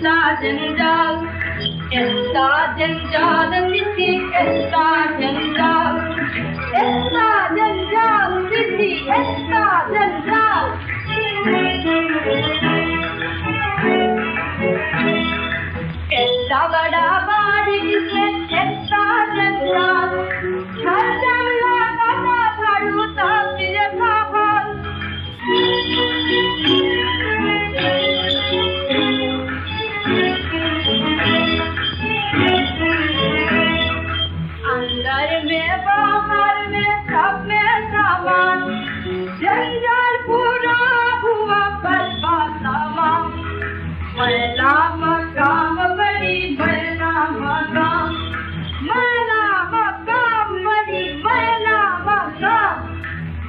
ऐसा जंजाल सिद्धि, ऐसा जंजाल सिद्धि, ऐसा जंजाल। ऐसा बड़ा बारिश में ऐसा जंजाल, घर जमला दादा झाड़ू तापिर का हाल। अंदर में बाहर में सब में सामान, जंजाल पूरा हुआ बर्बाद तमाम। मैला मकाम बड़ी मैला मकाम, मैला मकाम बड़ी मैला मकाम।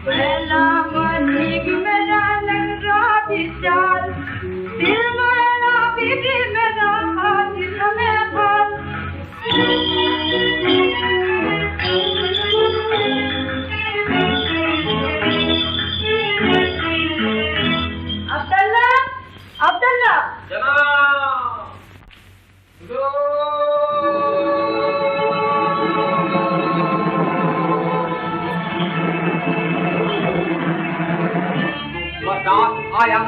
मैला मनीग मेरा लंगड़ा विचार, दिल मेरा बीबी मेरा हाजिर में भाल। अब्दुल्ला, अब्दुल्ला वरदान आया,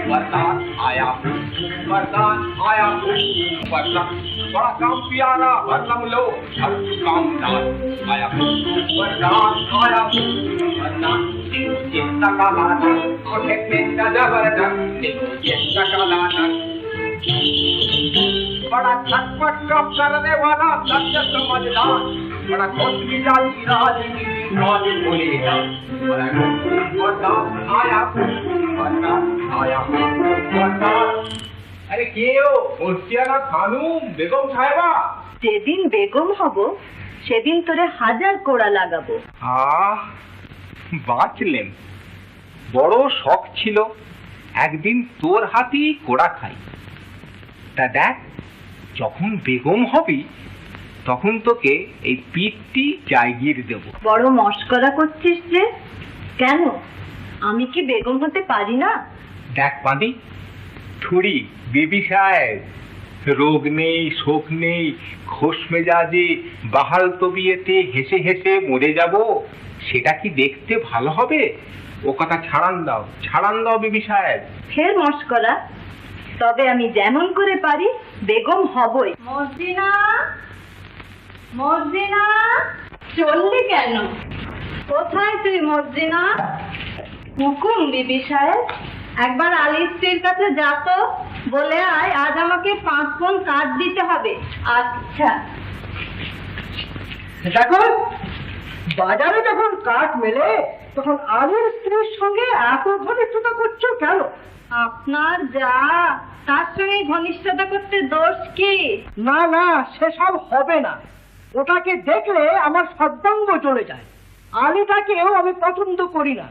वरदान आया, वरदान आया। वरदान बड़ा काम प्यारा, वरदान लो हर काम दान आया। वरदान आया, वरदान चिंता का लाना, उठे चिंता जबरदस्त, चिंता का लाना। बड़ा खटपट कब करने वाला सत्य समझदार, बड़ा खुश मिजाजी राजी बोलेगा। वरदान आया, वरदान आया, वरदान। अरे केও মুর্শিয়ানা খানুম বেগম সাহেবা, যেদিন বেগম হব সেদিন তোরে হাজার কোড়া লাগাবো। বাঁচলেন। বড় শখ ছিল একদিন তোর হাতেই কোড়া খাই। তা দেখ, যখন বেগম হবি তখন তোকে এই পিঠটি জায়গির দেব। বড় মস্করা করছিস যে, কেন? আমি কি বেগম হতে পারি না? দেখ পাঁদি, থুড়ি বিবি সাহেব, রোগ নেই শোক নেই, খোশ মেজাজে বাহাল তবিয়েতে হেসে হেসে মরে যাব, সেটা কি দেখতে ভালো হবে? ও কথা ছাড়ান দাও বিবি সাহেব। ফের মস্করা? তবে আমি যেমন করে পারি বেগম হবই। মর্জিনা, মর্জিনা, চললি কেন? কোথায় তুই মর্জিনা? হুকুম বিবি সাহেব। একবার আলী স্ত্রীর কাছে যা তো, বলে আয় আজ আমাকে 5 পণ কাঠ দিতে হবে। আচ্ছা। দেখো, বাজারে যখন কাঠ মেলে তখন আলীর স্ত্রীর সঙ্গে এত ঘনিষ্ঠতা করছো কেন? আপনার যা, তার সঙ্গে ঘনিষ্ঠতা করতে দোষ কি? না না, সেসব হবে না। ওটাকে দেখলে আমার সর্বাঙ্গ চলে যায়। আলীটাকেও আমি পছন্দ করি না।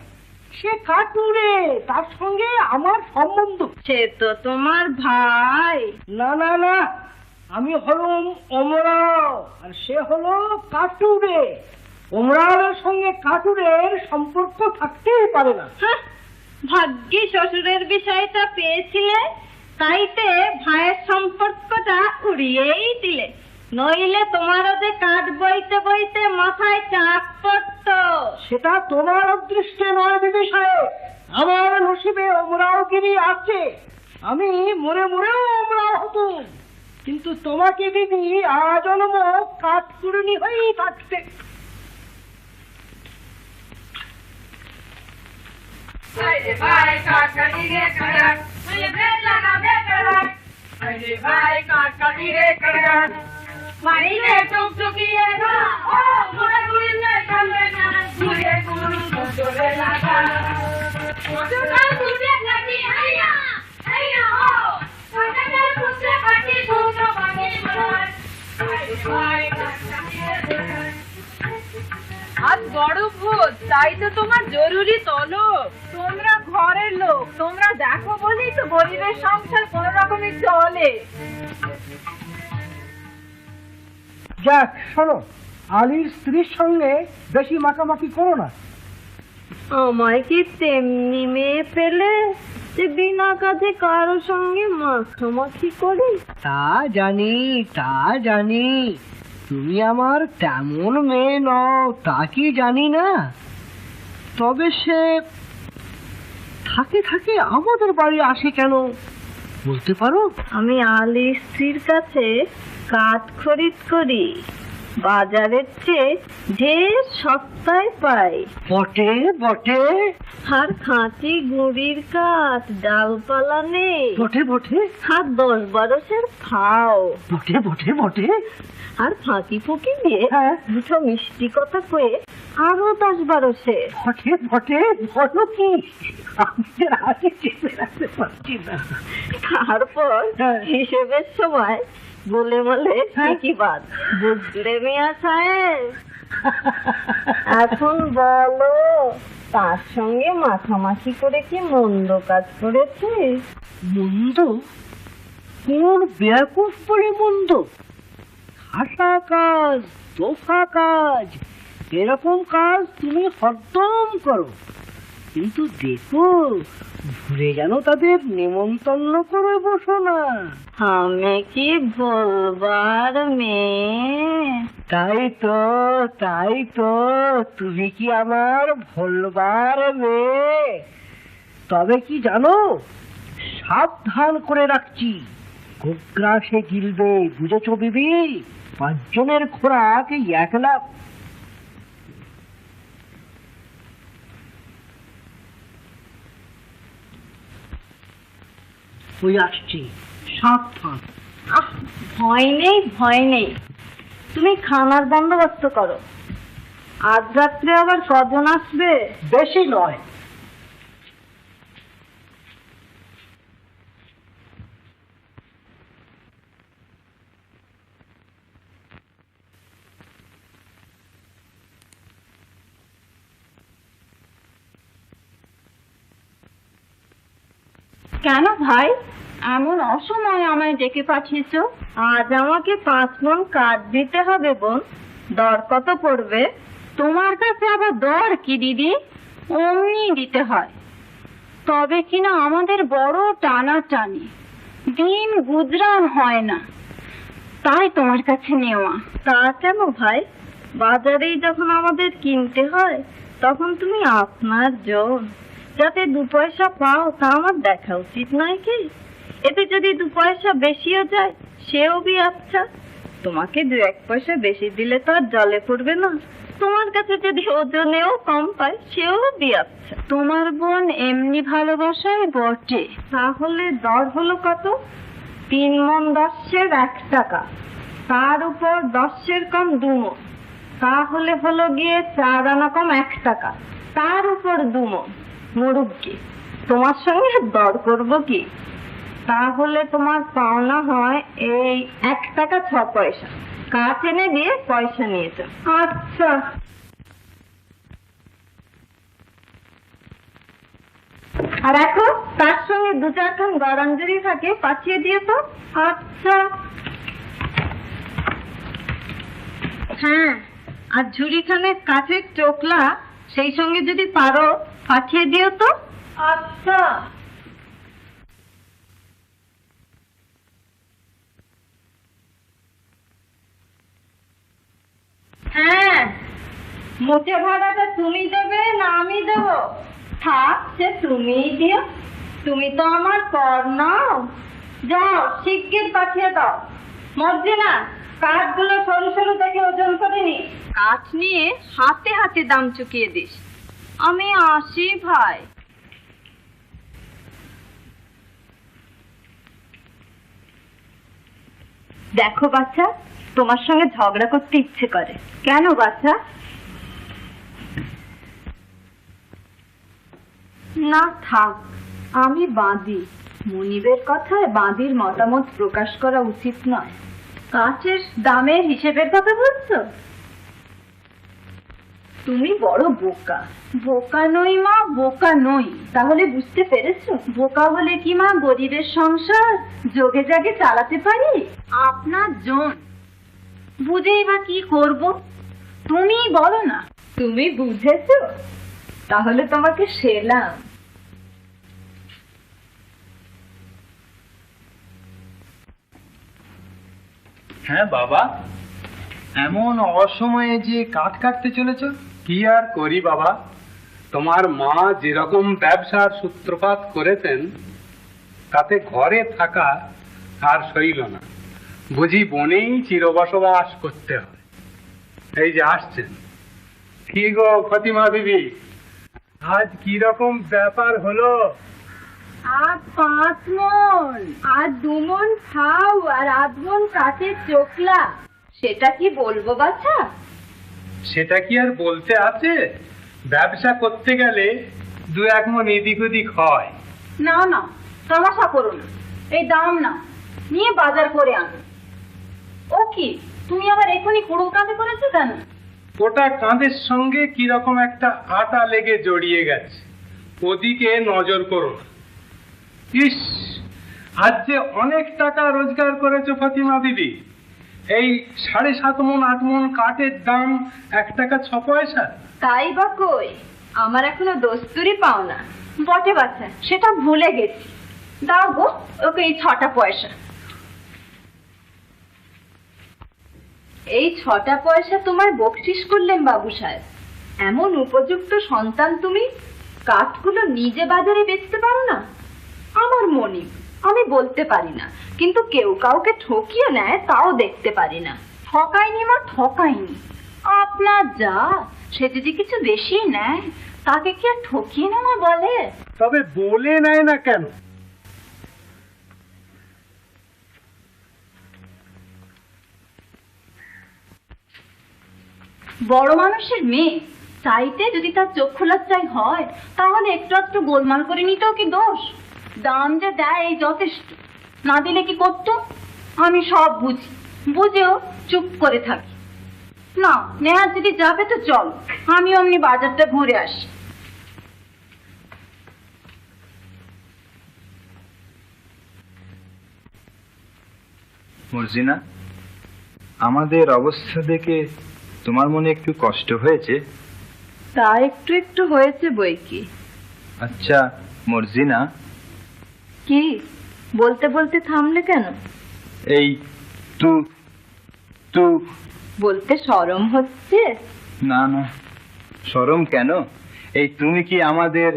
সে কাটুরে, তার সঙ্গে আমার সম্বন্ধ। সে তো তোমার ভাই। না না না, আমি হলাম ওমরাও আর সে হলো কাটুরে। ওমরাওয়ের সঙ্গে কাটুরের সম্পর্ক থাকতেই পারে না। ভাগ্যি শ্বশুরের বিষয়টা পেয়েছিলে, তাইতে ভাইয়ের সম্পর্কটা উড়িয়েই দিলে, নইলে তোমারও যে কাঠ বইতে বইতে মাথায় চাপ পড়তো। সেটা তোমার অদৃষ্টে নয় বিবি সাহেব, আমার নসিবে ওমরাওগিরি আছে। আমি মরে মরেও ওমরাও হতুম, কিন্তু তোমাকে দিদি আজন্ম কাঠকুড়ুনি হয়েই থাকতে। ভাই কাঠকাটি রে কাঠ, ভাই কাঠকাটি রে কাঠ, মারিলে টুকটুকিয়ে না, ও ঘুরে ঘুরলে চলবে না, ঘুরে ঘুরু চলে লাগা। ওটার ঘুরে লাগি আইয়া আইয়া ও, ওটার ঘুরে কাটি ছোট বানি মার, ভাই কাঠকাটি রে কাঠ। আজ বড় ভোজ, তাই তো তোমার জরুরি তলব। তোমরা ঘরের লোক, তোমরা দেখো বলেই তো গরিবের সংসার কোন রকমের চলে। যাক, শোনো, আলীর স্ত্রীর সঙ্গে বেশি মাখামাখি করো না। আমায় কি তেমনি মেয়ে পেলে? যে বিনা কাজে কারো সঙ্গে মাখামাখি করি? তা জানি তুমি আমার তেমন মেয়ে নও, তা কি জানি না। তবে সে থাকে থাকে আমাদের বাড়ি আসে কেন বলতে পারো? আমি আলী স্ত্রীর কাছে কাঠ খরিদ করি, বাজারের চেয়ে ঢের সস্তায় পাই। বটে বটে আর খাঁটি গুড়ির কাঠ, ডালপালা নেই। বটে বটে আর 10-12 ফাও। বটে বটে বটে আর ফাঁকি ফুঁকি দিয়ে হ্যাঁ। দুটো মিষ্টি কথা কয়ে আরো 10-12 বটে বটে বলো কি? আমি যে আগে চেপে রাখতে পারছি না। তারপর হ্যাঁ। হিসেবের সময় বলে বলে হ্যাঁ। কি বাদ বুঝলে মিয়া সাহেব? এখন বলো, তার সঙ্গে মাখামাখি করে কি মন্দ কাজ করেছি? মন্দ? কোন বেয়াকুফ বলে মন্দ? খাসা কাজ, তোফা কাজ, এরকম কাজ তুমি হরদম করো, কিন্তু দেখো ভুলে যেন তাদের নিমন্ত্রণ করে বসো না। আমি কি বলবার মেয়ে? তাই তো তুমি কি আমার ভোলবার মেয়ে? তবে কি জানো, সাবধান করে রাখছি, গোগ্রাসে গিলবে, বুঝেছো বিবি? 5 জনের খোরাক একলা। ওই আসছি, সাবধান। ভয় নেই, তুমি খানার বন্দোবস্ত করো। আজ রাত্রে আবার কজন আসবে? বেশি নয়। কেন ভাই, এমন অসময়ে আমায় ডেকে পাঠিয়েছো? আজ আমাকে 5 মণ কাঠ দিতে হবে বোন। দর কত পড়বে? তোমার কাছে আবার দর কি দিদি? অমনি দিতে হয়। তবে কিনা আমাদের বড় টানাটানি, দিন গুজরান হয় না, তাই তোমার কাছে নেওয়া। তা কেন ভাই? বাজারেই যখন আমাদের কিনতে হয়, তখন তুমি আপনার জন, যাতে 2 পয়সা পাও তা আমার দেখা উচিত নয় কি? এতে যদি 2 পয়সা বেশিও যায় সেও বি আচ্ছা। তোমাকে 2-1 পয়সা বেশি দিলে তো আর জলে পড়বে না। তোমার কাছে যদি ওজনেও কম পায় সেও বি আচ্ছা। তোমার বোন এমনি ভালোবাসায় বটে। তাহলে দর হলো কত? 3 মণ 10-এর 1 টাকা, তার উপর 10-এর কম 2 মণ, তাহলে হলো গিয়ে 4 আনা কম 1 টাকা, তার উপর 2 মণ। মুরুব্বি, তোমার সঙ্গে দর করবো কি? তাহলে তোমার পাওনা হয় এই 1 টাকা 6 পয়সা। কাঠ এনে দিয়ে পয়সা নিয়েছো। আচ্ছা। আর এখন তার সঙ্গে 2-4 খান গরম যদি থাকে পাঠিয়ে দিয়ে তো। আচ্ছা। হ্যাঁ, আর ঝুড়িখানে কাঠের চোকলা সেই সঙ্গে যদি পারো পাঠিয়ে দিও তো। আচ্ছা। হ্যাঁ, মোটে ভাড়াটা তুমি দেবে না আমি দেবো? থাক, সে তুমিই দিও, তুমি তো আমার পর নাও। যাও, শিগগির পাঠিয়ে দাও। মর্জিনা, কাঠগুলো সরু সরু দেখে ওজন করে নি। কাঠ নিয়ে হাতে হাতে দাম চুকিয়ে দিস। আমি আসি ভাই। দেখো বাচ্চা, তোমার সঙ্গে ঝগড়া করতে ইচ্ছে করে। কেন বাচ্চা? না থাক, আমি বাঁধি। মনিবের কথায় বাঁধির মতামত প্রকাশ করা উচিত নয়। কাঠের দামের হিসেবের কথা বলছো? তুমি বড় বোকা। বোকা নই মা, বোকা নই। তাহলে বুঝতে পেরেছো? বোকা হলে কি মা গরিবের সংসার যোগে জাগে চালাতে পারি? আপনার জন বুঝেই বা কি করব? তুমি বলো না। তুমি বুঝেছো? তাহলে তোমাকে সেলাম। হ্যাঁ বাবা, এমন অসময়ে যে কাঠ কাটতে চলেছ? কি আর করি বাবা, তোমার মা যেরকম ব্যবসার সূত্রপাত করেছেন তাতে ঘরে থাকা আর সইল না, বুঝি বনেই চিরবসবাস করতে হয়। এই যে আসছেন। কি গো ফতিমা বিবি, আজ কি রকম ব্যাপার হলো? আর 5 মণ, আর 2 মণ খাও, আর 8 মণ কাঠের চোখলা। সেটা কি বলবো বাছা? সেটা কি আর বলতে আছে? ব্যবসা করতে গেলে 2-1 মণ এদিক ওদিক হয়। না না, তামাশা করো না। এই দাম না, নিয়ে বাজার করে আনো। ও কি, তুমি আবার এখনই কুড়ুল কাঁধে করেছো কেন? ওটা কাঁধের সঙ্গে কি রকম একটা আটা লেগে জড়িয়ে গেছে, ওদিকে নজর করো না। ইস, আজ যে অনেক টাকা রোজগার করেছো ফাতিমা বিবি। এই 7.5 মণ 8 মণ কাঠের দাম 1 টাকা 6 পয়সা। তাই বা কই, আমার এখনো দস্তুরি পাও না। বটে বাচ্চা, সেটা ভুলে গেছি। দাও গো ওকে এই 6টা পয়সা। এই 6টা পয়সা তোমার বকশিস করলেন বাবু সাহেব। এমন উপযুক্ত সন্তান তুমি, কাঠগুলো নিজে বাজারে বেচতে পারো না? আমার মনি, আমি বলতে পারি না, কিন্তু কেউ কাউকে ঠকিয়ে নেয় তাও দেখতে পারি না। ঠকাইনি মা, ঠকাইনি। আপনার যা, সে যদি কিছু বেশি নেয় তাকে কি আর ঠকিয়ে নেওয়া বলে? তবে বলে নেয় না কেন? বড় মানুষের মেয়ে, চাইতে যদি তার চক্ষু লজ্জাই হয়, তাহলে একটু একটু গোলমাল করে নিতেও কি দোষ? দাম যে দেয় এই যথেষ্ট, না দিলে কি করতো? আমি সব বুঝি, বুঝেও চুপ করে থাকি। না, নেহার যদি যাবে তো চল, আমি অমনি বাজারটা ঘুরে আসি। মর্জিনা, আমাদের অবস্থা দেখে তোমার মনে একটু কষ্ট হয়েছে? তা একটু একটু হয়েছে বই কি। আচ্ছা মর্জিনা, কি বলতে বলতে থামলে কেন? এই তু তু বলতে শরম হচ্ছে? না না, শরম কেন? এই তুমি কি আমাদের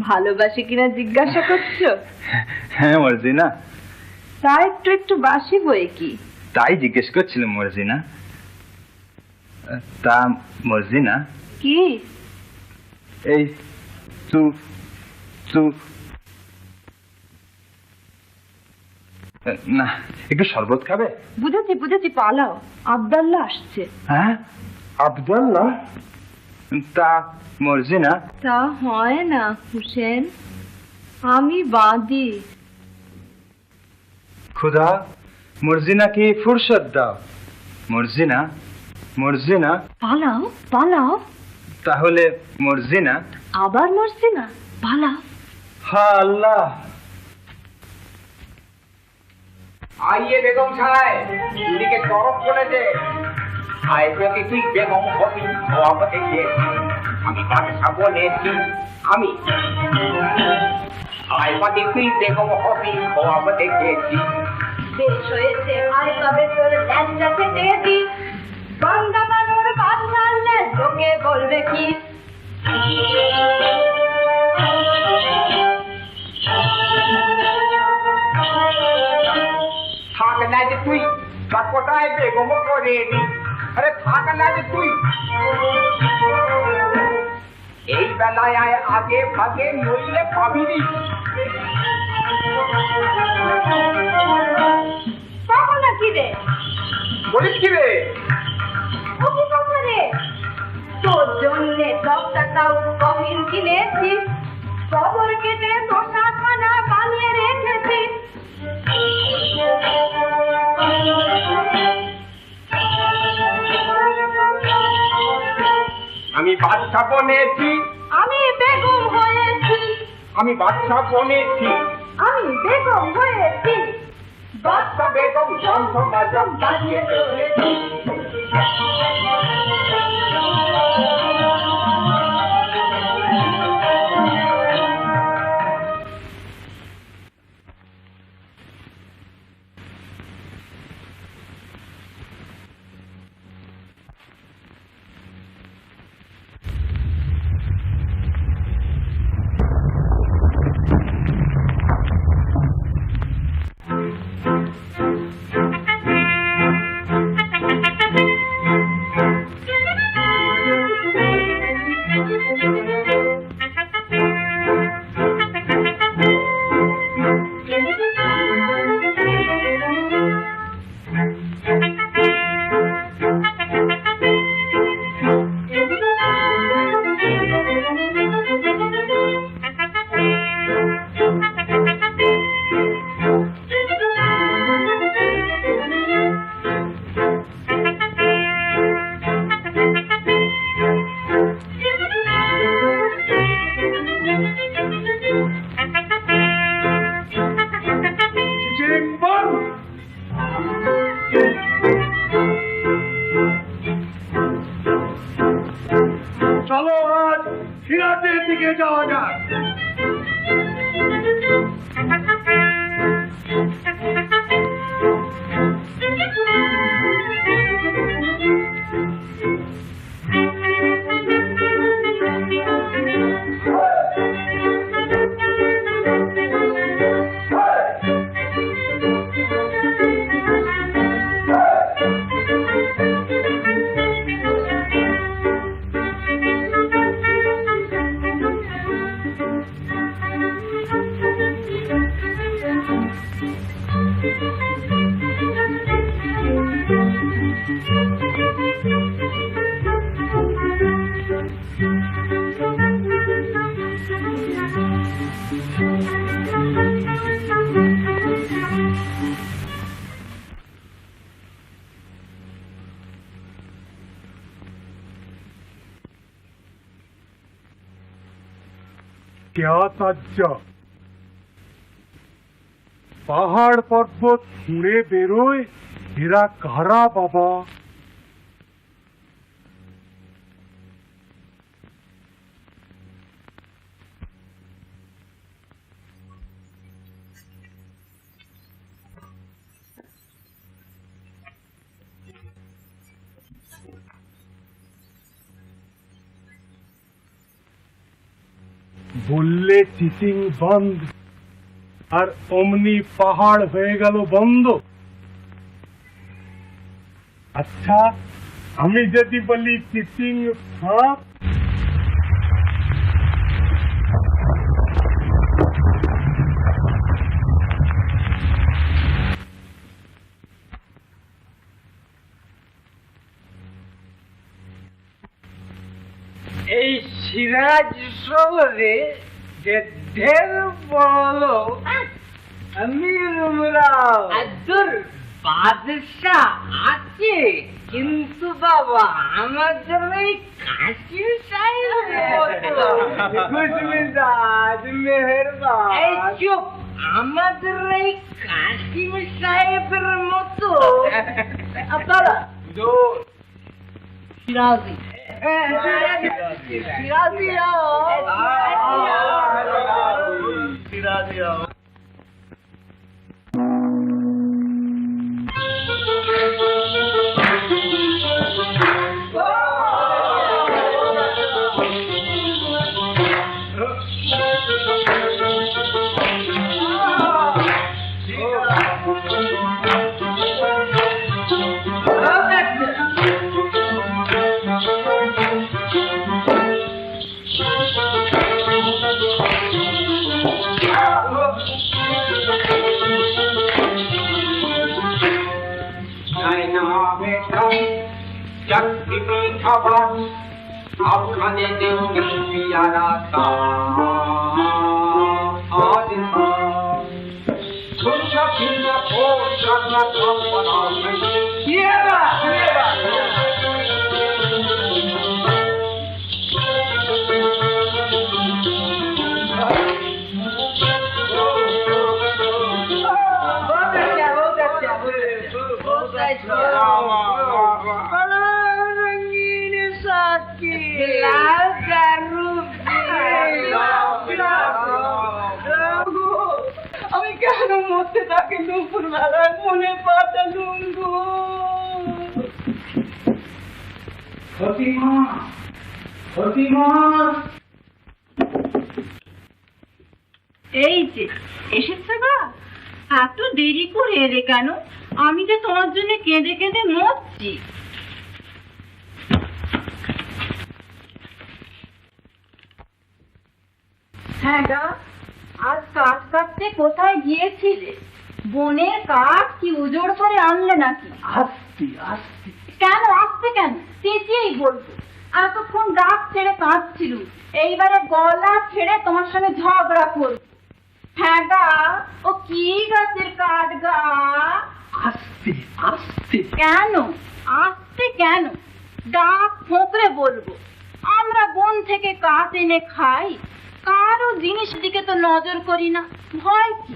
ভালোবাসি কিনা জিজ্ঞাসা করছো? হ্যাঁ মর্জিনা। তা একটু একটু বাসি বই কি। তাই জিজ্ঞেস করছিলাম মর্জিনা। তা মর্জিনা, কি? এই তু তু না, একটু শরবত খাবে? বুঝেছি বুঝেছি, পালাও, আব্দাল্লাহ আসছে। হ্যাঁ, আব্দুল্লাহ? তা মর্জিনা। তা হয় না হুসেন, আমি বাঁধি। খুদা, মর্জিনাকে ফুরসত দাও। মর্জিনা, মর্জিনা। পালাও পালাও। তাহলে মর্জিনা। আবার মরছি না, পালাও। হা আল্লাহ। आइए बेगम साहब, দিকে তরফ করেছে। আয় প্রতি তুই বেগম হবি, খাওয়াবো দেখে। আমি বাদশা বলেছি, আমি আয় প্রতি তুই বেগম হবি, খাওয়াবো দেখেছি। বেশ হয়েছে, আয় তবে তোর ল্যাংটা ফেটে দি। বান্দা বানুর বাদশা আল্লাহ তোকে বলবে কি? থাক না যে তুই চটপটায় বেগম করে দি। আরে থাক না যে তুই এই বেলায় আয় আগে ভাগে, নইলে পাবি নি। কখন কি রে? বলিস কি রে? ও কি কথা রে? তোর জন্যে 10 টাকাও কফিন কিনেছি, কবর কেটে তোষাখানা বানিয়ে রেখেছি। আমি বাদশা বনেছি, আমি বেগম হয়েছি, আমি বাদশা বনেছি। আমি বেগম হয়েছি, বাদশা বেগম জমজমাজম বাজিয়ে চলেছি। क्या তাজ্জা পাহাড় পর্বত ছুঁড়ে বেরোয়, এরা কারা বাবা? বললে চিটিং বন্ধ, আর অমনি পাহাড় হয়ে গেল বন্ধ। আচ্ছা, আমি যদি বলি চিটিং ফাঁক? এই সিরাজ শহরে যে ঢের বড় আমির উমরাও আদর বাদশাহ আছে, কিন্তু বাবা আমাদের এই কাশিম সাহেব মেহেরবান, এই চুপ, আমাদের এই কাশিম সাহেবের মতো আপনারা সিরাজি आपखाने देंगे प्यारा सा आज सुनना फिरना और करना काम बना আমি কেন মরতে থাকি দুপুর বেলায় মনে পাঠালুম গো। এই যে এসেছে গা, এত দেরি করে এলে কেন? আমি যে তোমার জন্য কেঁদে কেঁদে মরছি। হ্যাঁ গা, আজ কাঠ কাটতে কোথায় গিয়েছিলে? বনের কাঠ কি উজোড় করে আনলে নাকি? আস্তে আস্তে কেন আসতে, কেন চেঁচিয়েই বলবো। এতক্ষণ ডাক ছেড়ে কাঁদছিল, এইবারে গলা ছেড়ে তোমার সঙ্গে ঝগড়া করবো। হ্যাঁ গা, ও কি গাছের কাঠ গা? আস্তে আস্তে কেন আসতে, কেন ডাক ফোঁকরে বলবো? আমরা বন থেকে কাঠ এনে খাই, কারো জিনিস দিকে তো নজর করি না, ভয় কি?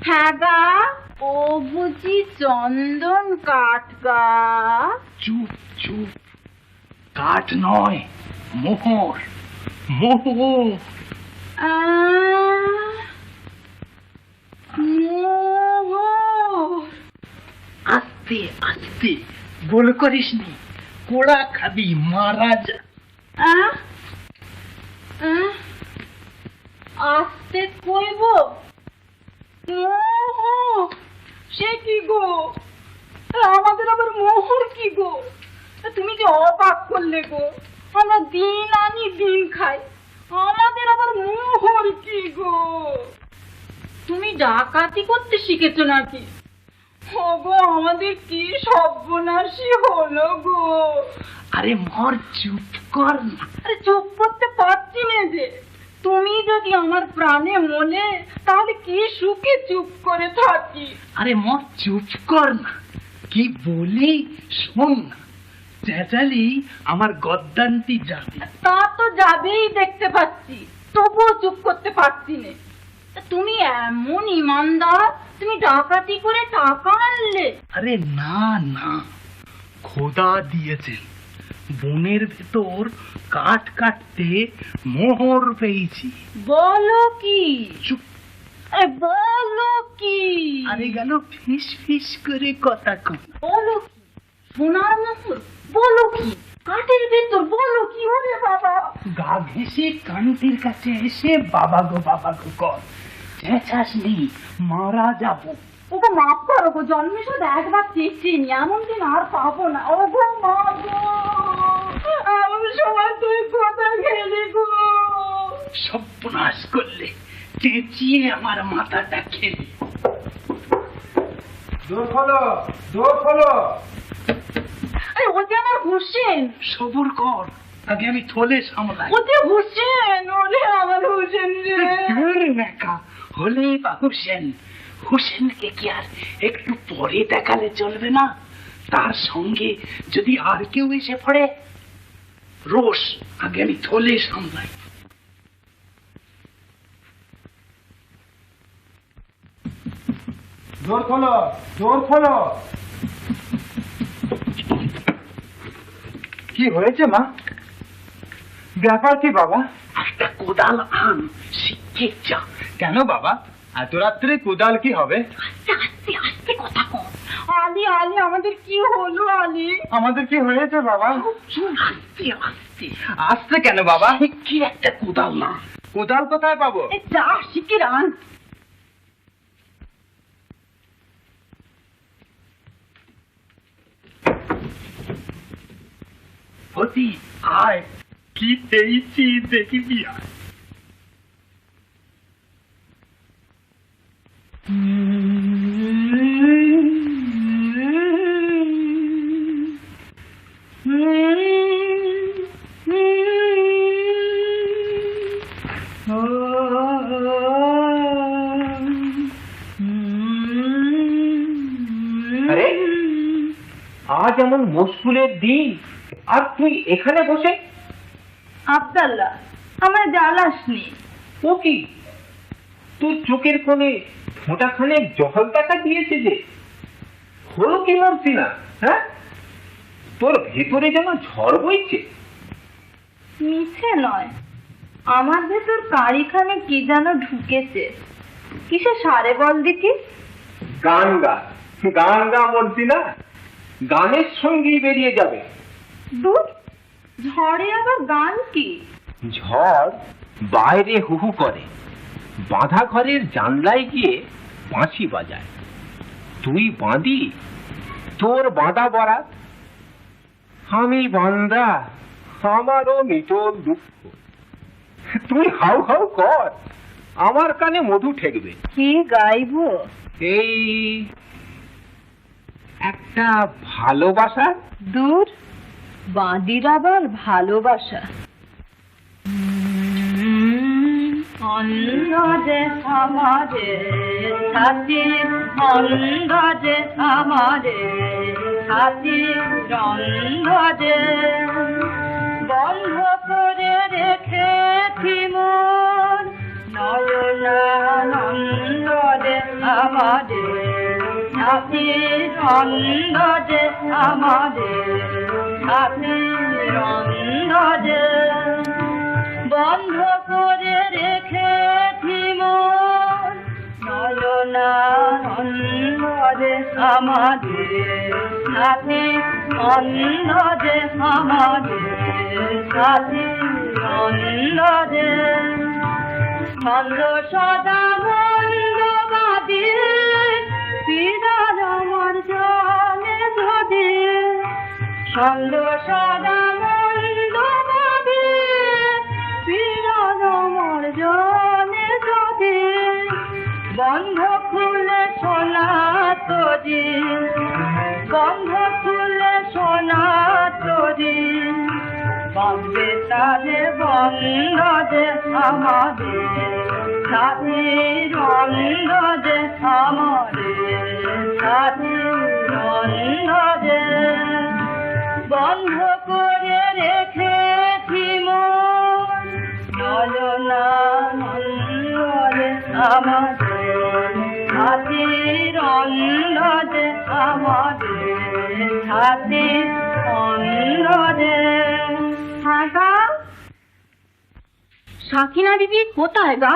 হ্যাঁ গা, ও বুঝি চন্দন কাঠ গা? চুপ চুপ, কাঠ নয়, মোহর মোহর। আস্তে আস্তে, গোল করিস নি, কোড়া খাবি, মারা যা। আসতে কইব? সে কি গো, আমাদের আবার মোহর কি গো? তুমি যে অবাক করলে গো, আমরা দিন আনি দিন খাই, আমাদের আবার মোহর কি গো? তুমি ডাকাতি করতে শিখেছো নাকি? ওগো আমাদের কি সর্বনাশী হলো গো। আরে মর, চুপ কর না। আরে চুপ করতে পারছি না যে। তুমি যদি আমার প্রাণে মনে, তাহলে কি সুখে চুপ করে থাকি। আরে মর, চুপ কর না। কি বলি শোন না, চেঁচালি আমার গদ্দানটি যাবে। তা তো যাবেই দেখতে পাচ্ছি, তবুও চুপ করতে পারছি না। তুমি এমন ইমানদার, তুমি ডাকাতি করে টাকা আনলে? আরে না না, খোদা দিয়েছেন। বনের ভেতর কাঠ কাটতে মোহর পেয়েছি। বলো কি? চুপ। আরে বলো কি? আরে গেল ফিস ফিস করে কথা কন। বলো কি? সোনার মোহর? বলো কি? কাঠের ভেতর? বলো কি? ওরে বাবা! গা ঘেঁষে কান্তির কাছে এসে বাবা গো কর। চেঁচাস নি, মারা যাবো। ওগো মাফ করো গো, জন্মে শুধু একবার চেয়েছিনি, এমন দিন আর পাবো না। ওগো মা গো, আমার সময় তুই কোথায় গেলি গো? সর্বনাশ করলে, চেঁচিয়ে আমার মাথাটা খেলি। দোর খোলো, দোর খোলো। আরে ও যে আমার হোসেন। সবুর কর, আগে আমি থলে সামলাই। ও যে হোসেন, ওরে আমার হোসেন রে। নেকা হলেই বা হোসেন। হোসেনকে কি আর একটু পরে দেখালে চলবে না? তার সঙ্গে যদি আর কেউ এসে পড়ে। রোষ, আগে আমি থলে সামলাই। দোর খোলো, দোর খোলো। কি হয়েছে মা? ব্যাপার কি বাবা? একটা কোদাল আন, শিখে যা। কেন বাবা, এত রাত্রে কোদাল কি হবে? আস্তে আস্তে কথা কর। আলি আলি, আমাদের কি হলো আলি? আমাদের কি হয়েছে বাবা? আস্তে আস্তে। আসছে কেন বাবা? কি একটা কোদাল না। কোদাল কোথায় পাবো? যা শিখে আন। অতি আয়, কি পেয়েছি দেখবি আয়। আরে আজ এমন মুশকিলের দিন, আর তুই এখানে বসে? আব্দাল্লাহ, আমার জ্বালাসনি। ও কি, তোর চোখের কোণে ফোঁটাখানে জল দেখা দিয়েছে যে? হলো কি মরছি না? হ্যাঁ, তোর ভেতরে যেন ঝড় বইছে। মিছে নয়, আমার ভেতর কারিখানে কি যেন ঢুকেছে। কিসে সারে বল দেখি? গান গা, গান গা মরছি না, গানের সঙ্গেই বেরিয়ে যাবে। দূর, ঝড়ে আবার গান কি? ঝড় বাইরে হু হু করে, বাঁধা ঘরের জানলায় গিয়ে বাঁশি বাজায়। তুই বাঁধি, তোর বাঁধা বরাত। আমি বান্দা, আমারও নিটোল দুঃখ। তুই হাউ হাউ কর, আমার কানে মধু ঠেকবে। কি গাইবো? এই একটা ভালোবাসা। দূর, বাঁদির আবার ভালোবাসা। অন্ধ যে আমাদের সাথী, অন্ধ যে আমাদের সাথী, অন্ধ যে বন্ধ করে রেখেছি মন, নয়নানন্দ যে আমাদের সাথী, অন্ধ যে আমাদের সাথী, অন্ধ যে বন্ধ করে রেখেছি মন, নয়নানন্দ যে আমাদের সাথী, অন্ধ যে আমাদের সাথী, অন্ধ যে ছন্দ সদা মন্দবাদী, পিরার আমার জানে যদি, ছন্দ সদা মন্দবাদী, পিরার আমার জানে যদি, বন্ধ তরি বন্ধ খুলে সোনা তরি বম্বে তাদের বন্ধ দে আমাদের সাথী বন্ধ দে আমাদের সাথী বন্ধ দে বন্ধ করে রেখেছি মন নয়না নন্দে আমাদের হাতির অন্ধে আমাদের হাতির অন্ধে। হ্যাঁ গা, সাকিনা দিদি কোথায় গা?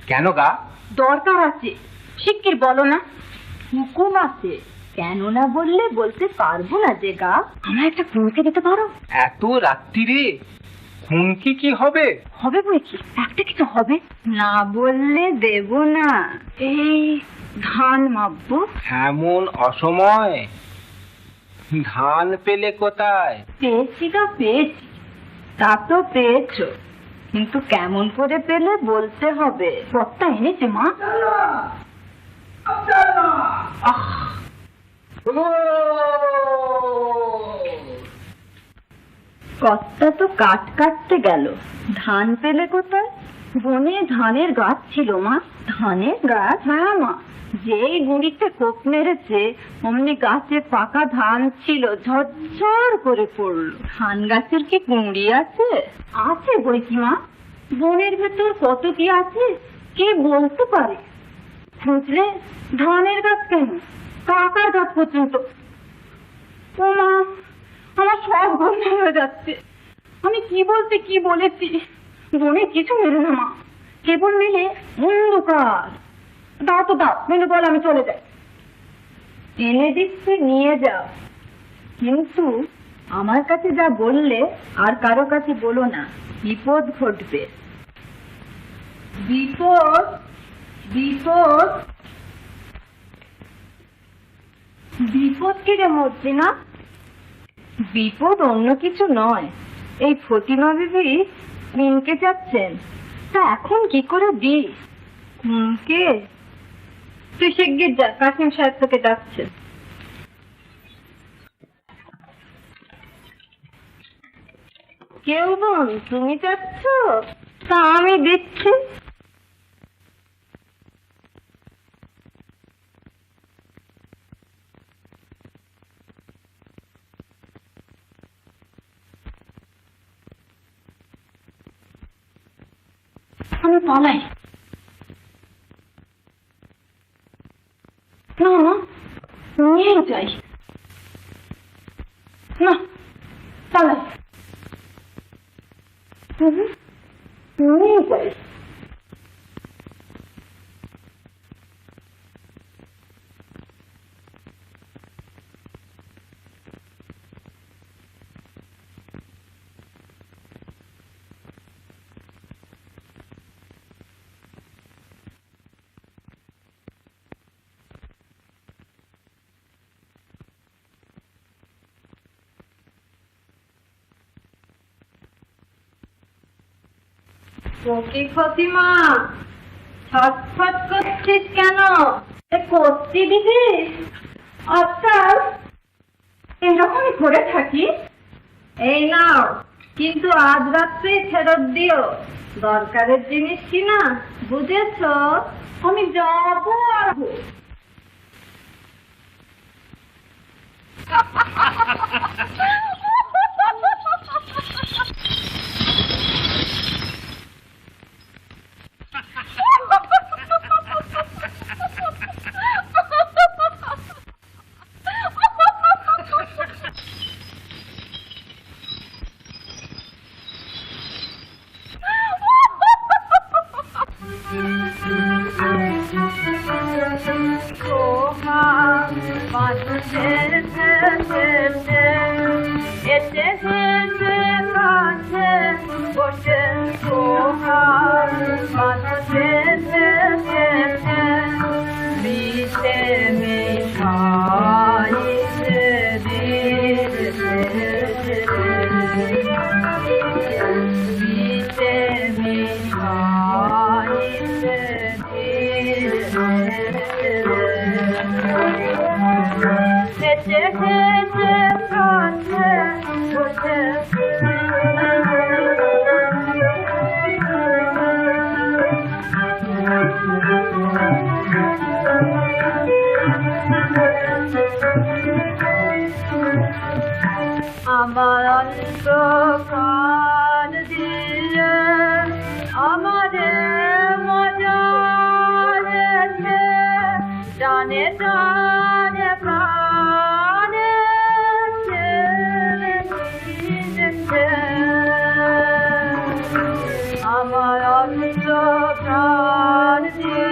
কেন গা? দরকার আছে, শিগগির বলো না। হুকুম আছে, কেন না বললে বলতে পারবো না যে গা। আমার একটা খুনকে দিতে পারো? এত রাত্রিরে খুনকি কি হবে? হবে বলে কি, একটা কিছু হবে না বললে দেব না। এই ধান মাপবো। এমন অসময় ধান পেলে কোথায়? পেয়েছি গা পেয়েছি, তা তো পেয়েছো, কিন্তু কেমন করে পেলে বলতে হবে। কর্তা এনেছে মা? কর্তা তো কাঠ কাটতে গেল, ধান পেলে কোথায়? বনে ধানের গাছ ছিল মা। ধানের গাছ? হ্যাঁ মা, যেই গুঁড়িতে কোপ মেরেছে অমনি গাছে পাকা ধান ছিল, ঝরঝর করে পড়লো। ধান গাছের কি গুঁড়ি আছে? আছে বই কি মা, বনের ভেতর কত কি আছে কে বলতে পারে। খুঁজলে ধানের গাছ কেন, পাকার গাছ পর্যন্ত। ও মা, আমার সব বন্ধ হয়ে যাচ্ছে। আমি কি বলতে কি বলেছি, বনে কিছু মেলে না মা, কেবল মেলে অন্ধকার। দাও তো দাও, মেলে বল আমি চলে যাই। এনে দিচ্ছি, নিয়ে যাও, কিন্তু আমার কাছে যা বললে আর কারো কাছে বলো না, বিপদ ঘটবে। বিপদ? বিপদ? বিপদ কি রে মরছি না? বিপদ অন্য কিছু নয়, এই ফতিমা বিবি মিনকে যাচ্ছেন, তা এখন কি করে দি? কে? তুই শিগগির যা, কাসিম সাহেব তোকে যাচ্ছে। কেউ বোন, তুমি যাচ্ছ? তা আমি দিচ্ছি। আমি পালাই না, না নিয়ে যাই না, পালাই নিয়ে যাই। ফতিমা, ছটফট করছিস কেন? করছি দিদি, আচ্ছা এরকমই করে থাকি। এই নাও, কিন্তু আজ রাত্রে ফেরত দিও, দরকারের জিনিস কিনা, বুঝেছ? আমি যাবো আর হেঁটে হেঁটে কাছে বসে আমার অন্তকাল দিয়ে আমারে মজা রেখে টানে টানে প্রাণে ছেড়ে দিয়েছে। আমার অন্তকাল দিয়ে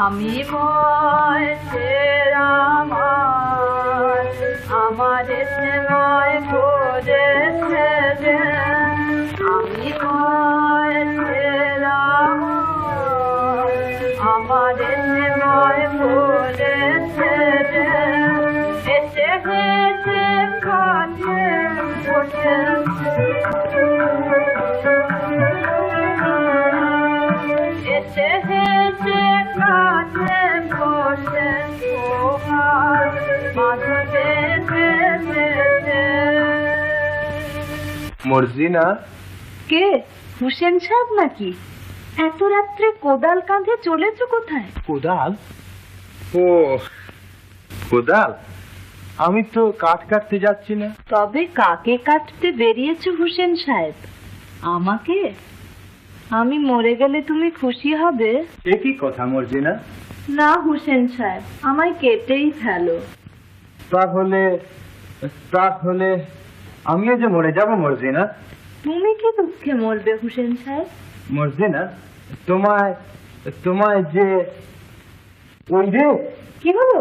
আমি ময় আমাদের ময় করেছে যে আমি ময় আমাদের ময় করেছে যে এসে হেসে কাছে বসে এসে হেসে কাছে বসে তোমার মাঝে মর্জিনা, কে? হোসেন সাহেব নাকি? এত রাত্রে কোদাল কাঁধে চলেছো কোথায়? কোদাল? ও কোদাল, আমি তো কাঠ কাটতে যাচ্ছি না। তবে কাকে কাটতে বেরিয়েছো হোসেন সাহেব? আমাকে? আমি মরে গেলে তুমি খুশি হবে? এ কি কথা মর্জিনা? না হোসেন সাহেব, আমায় কেটেই ফেলো। তাহলে আমিও যে মরে যাব মর্জিনা। তুমি কি দুঃখে মরবে হোসেন সাহেব? মর্জিনা, তোমায় যে ওই রে, কি হলো?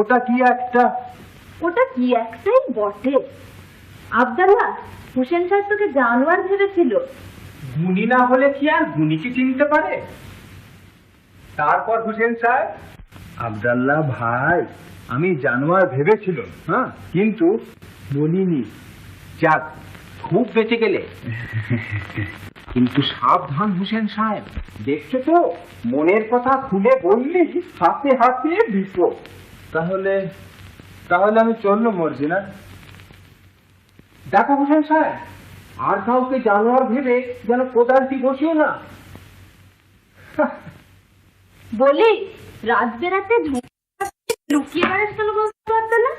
ওটা কি একটা? ওটা কি একটাই বটে। আব্দাল্লাহ, হোসেন সাহেব তোকে জানোয়ার ভেবেছিল। গুণী না হলে কি আর গুণীকে চিনতে পারে? তারপর হোসেন সাহেব, আব্দাল্লাহ ভাই, আমি জানোয়ার ভেবেছিল, হ্যাঁ, কিন্তু বলিনি। যাক, খুব বেঁচে গেলে। কিন্তু সাবধান হোসেন সাহেব, দেখছো তো মনের কথা খুলে বললি হাতে হাতে বিপদ। তাহলে আমি চললো মর্জিনা। দেখো হোসেন সাহেব, আর কাউকে জানোয়ার ভেবে যেন কোদালটি বসিও না। বলি, রাত বেরাতে লুকিয়ে বেড়াস কেন বলতে পারতো না?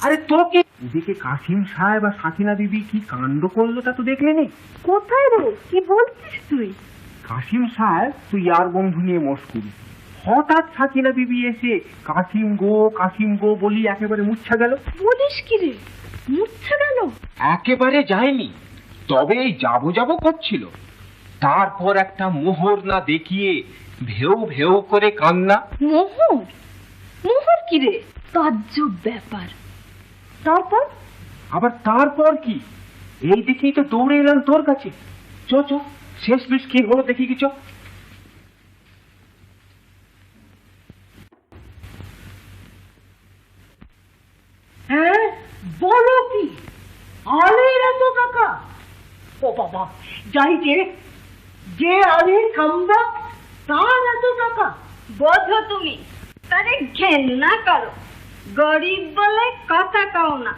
আরে তো কি, এদিকে কাসিম সাহেব আর সাকিনা বিবি কি কাণ্ড করলো তা তো দেখলেনি? কোথায় রে? কি বলছিস তুই? কাসিম সাহেব তুই আর বন্ধু নিয়ে মস্কুল, হঠাৎ সাকিনা বিবি এসে কাসিম গো বলি একেবারে মুচ্ছা গেল। বলিস কি রে? মুচ্ছা গেল? একেবারে যায়নি, তবে এই যাবো করছিল। তারপর একটা মোহর না দেখিয়ে ভেউ ভেউ করে কান্না। মোহর? মোহর কি রে? তাজ্জব ব্যাপার। তারপর কি? এই দেখেই তো দৌড়ে এলাম তোর কাছে। চ শেষ বেশ কি হলো দেখি কি। হ্যাঁ, বলো কি? আলীর এত টাকা? ও বাবা, যাই যে আলীর খাম্বা, তার এত টাকা? বোঝো তুমি, তারে ঘেন্না করো। গরিব বলে কথা কও না,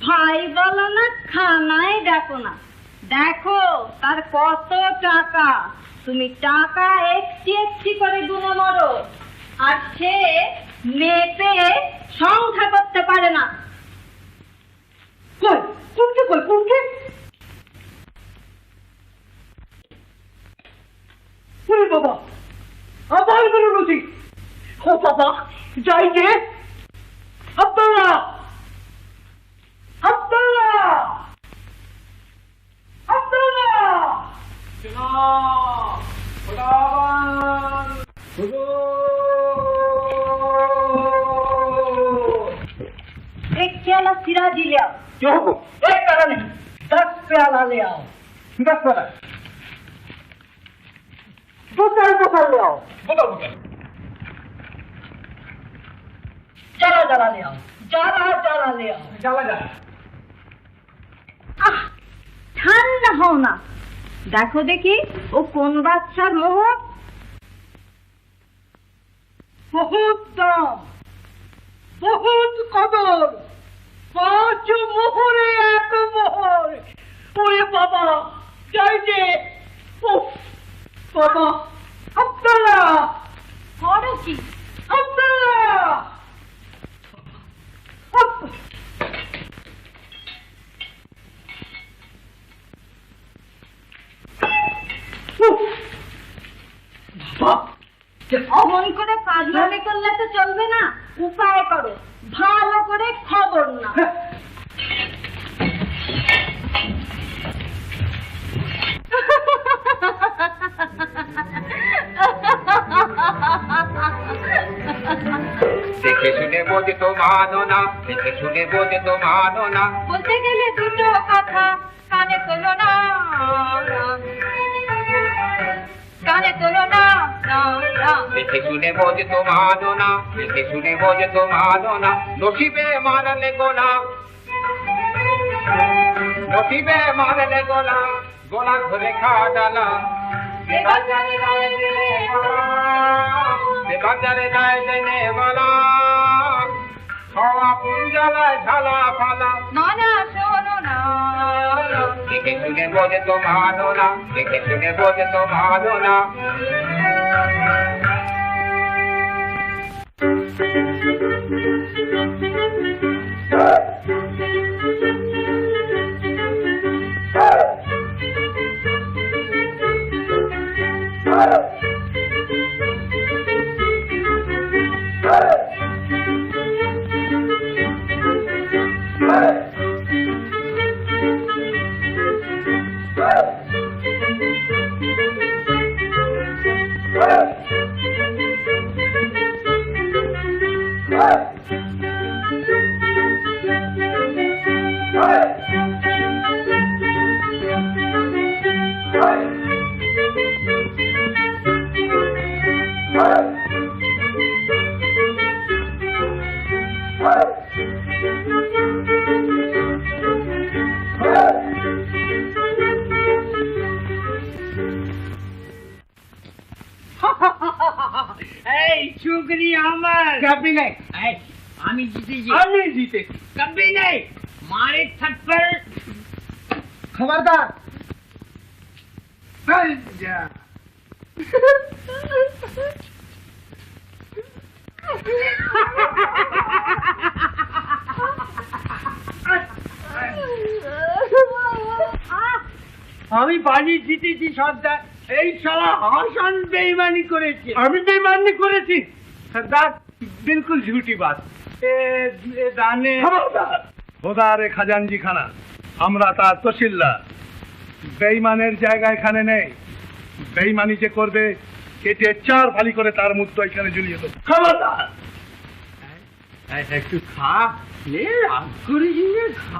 ভাই বলো না, খানায় ডাকো না। দেখো তার কত টাকা, তুমি টাকা একটি একটি করে গুনে মরো, আর সে মেপে সংখ্যা করতে পারে না। কোনকে? বাবা, আবার বেরোলো জি। ও বাবা, যাই আব্দুল্লাহ! एक प्याला सिराजी ले आओ। क्यों हो? एक प्याला नहीं, 10 प्याला ले आओ। 10 वाला बोतल ले आओ। बोतल জ্বালা জ্বালা ले आओ, জ্বালা জ্বালা ले आओ। জ্বালা জ্বালা। আহ, ঠান্ডা হও না, দেখো দেখি ও কোন বাচ্চার মোহর। বহুত দাম, বহুত কদর, 5 মোহরে 1 মোহর। ওরে বাবা, যাই যে, উফ, বাবা, আব্দুল্লাহ, করো কি? আব্দুল্লাহ, অমন করে পাগলামি করলে তো চলবে না, উপায় করো, ভালো করে খবর না। দেখে শুনে বোঝে তো মানো না, দেখে শুনে বোঝে তো মানো না। বলতে গেলে দুটো কথা কানে তোলো না, কানে তোলো না, না, না। দেখে শুনে বোঝে তো মানো না, দেখে শুনে বোঝে তো মানো না। নসিবে মারলে গোলা, নসিবে মারলে গোলা, গোলা ধরে খা ডালা। দেবাজারে গায়ে দেনে গোলা, দেবাজারে গায়ে দেনে গোলা। খাওয়া পুঞ্জালায় ঝালা ফালা। না না শোনো না, দেখে শুনে বোঝে তো মানো না, দেখে শুনে বোঝে তো মানো না। এই চুগলি আমার कभी नहीं, আমি জিতেছি, আমি জিতেছি। কবি নেই, মারে থাপ্পড়, খবরদার। যা। আমি বাজি জিতেছি সর্দার, এই শালা হাসান বেঈমানি করেছে। আমি বেईमानी করেছি सरदार, बिल्कुल झूठी बात। এ দানে খোদারে খাজানজি খানা, আমরা তার তহসিলদার। বেঈমানের জায়গা এখানে নেই। বেঈমানি যে করবে কেটে 4 ফালি করে তার মুখ তো এখানে ঝুলিয়ে দেবো। খবরদার। একটু খা, নে রাগ করিস নে, খা।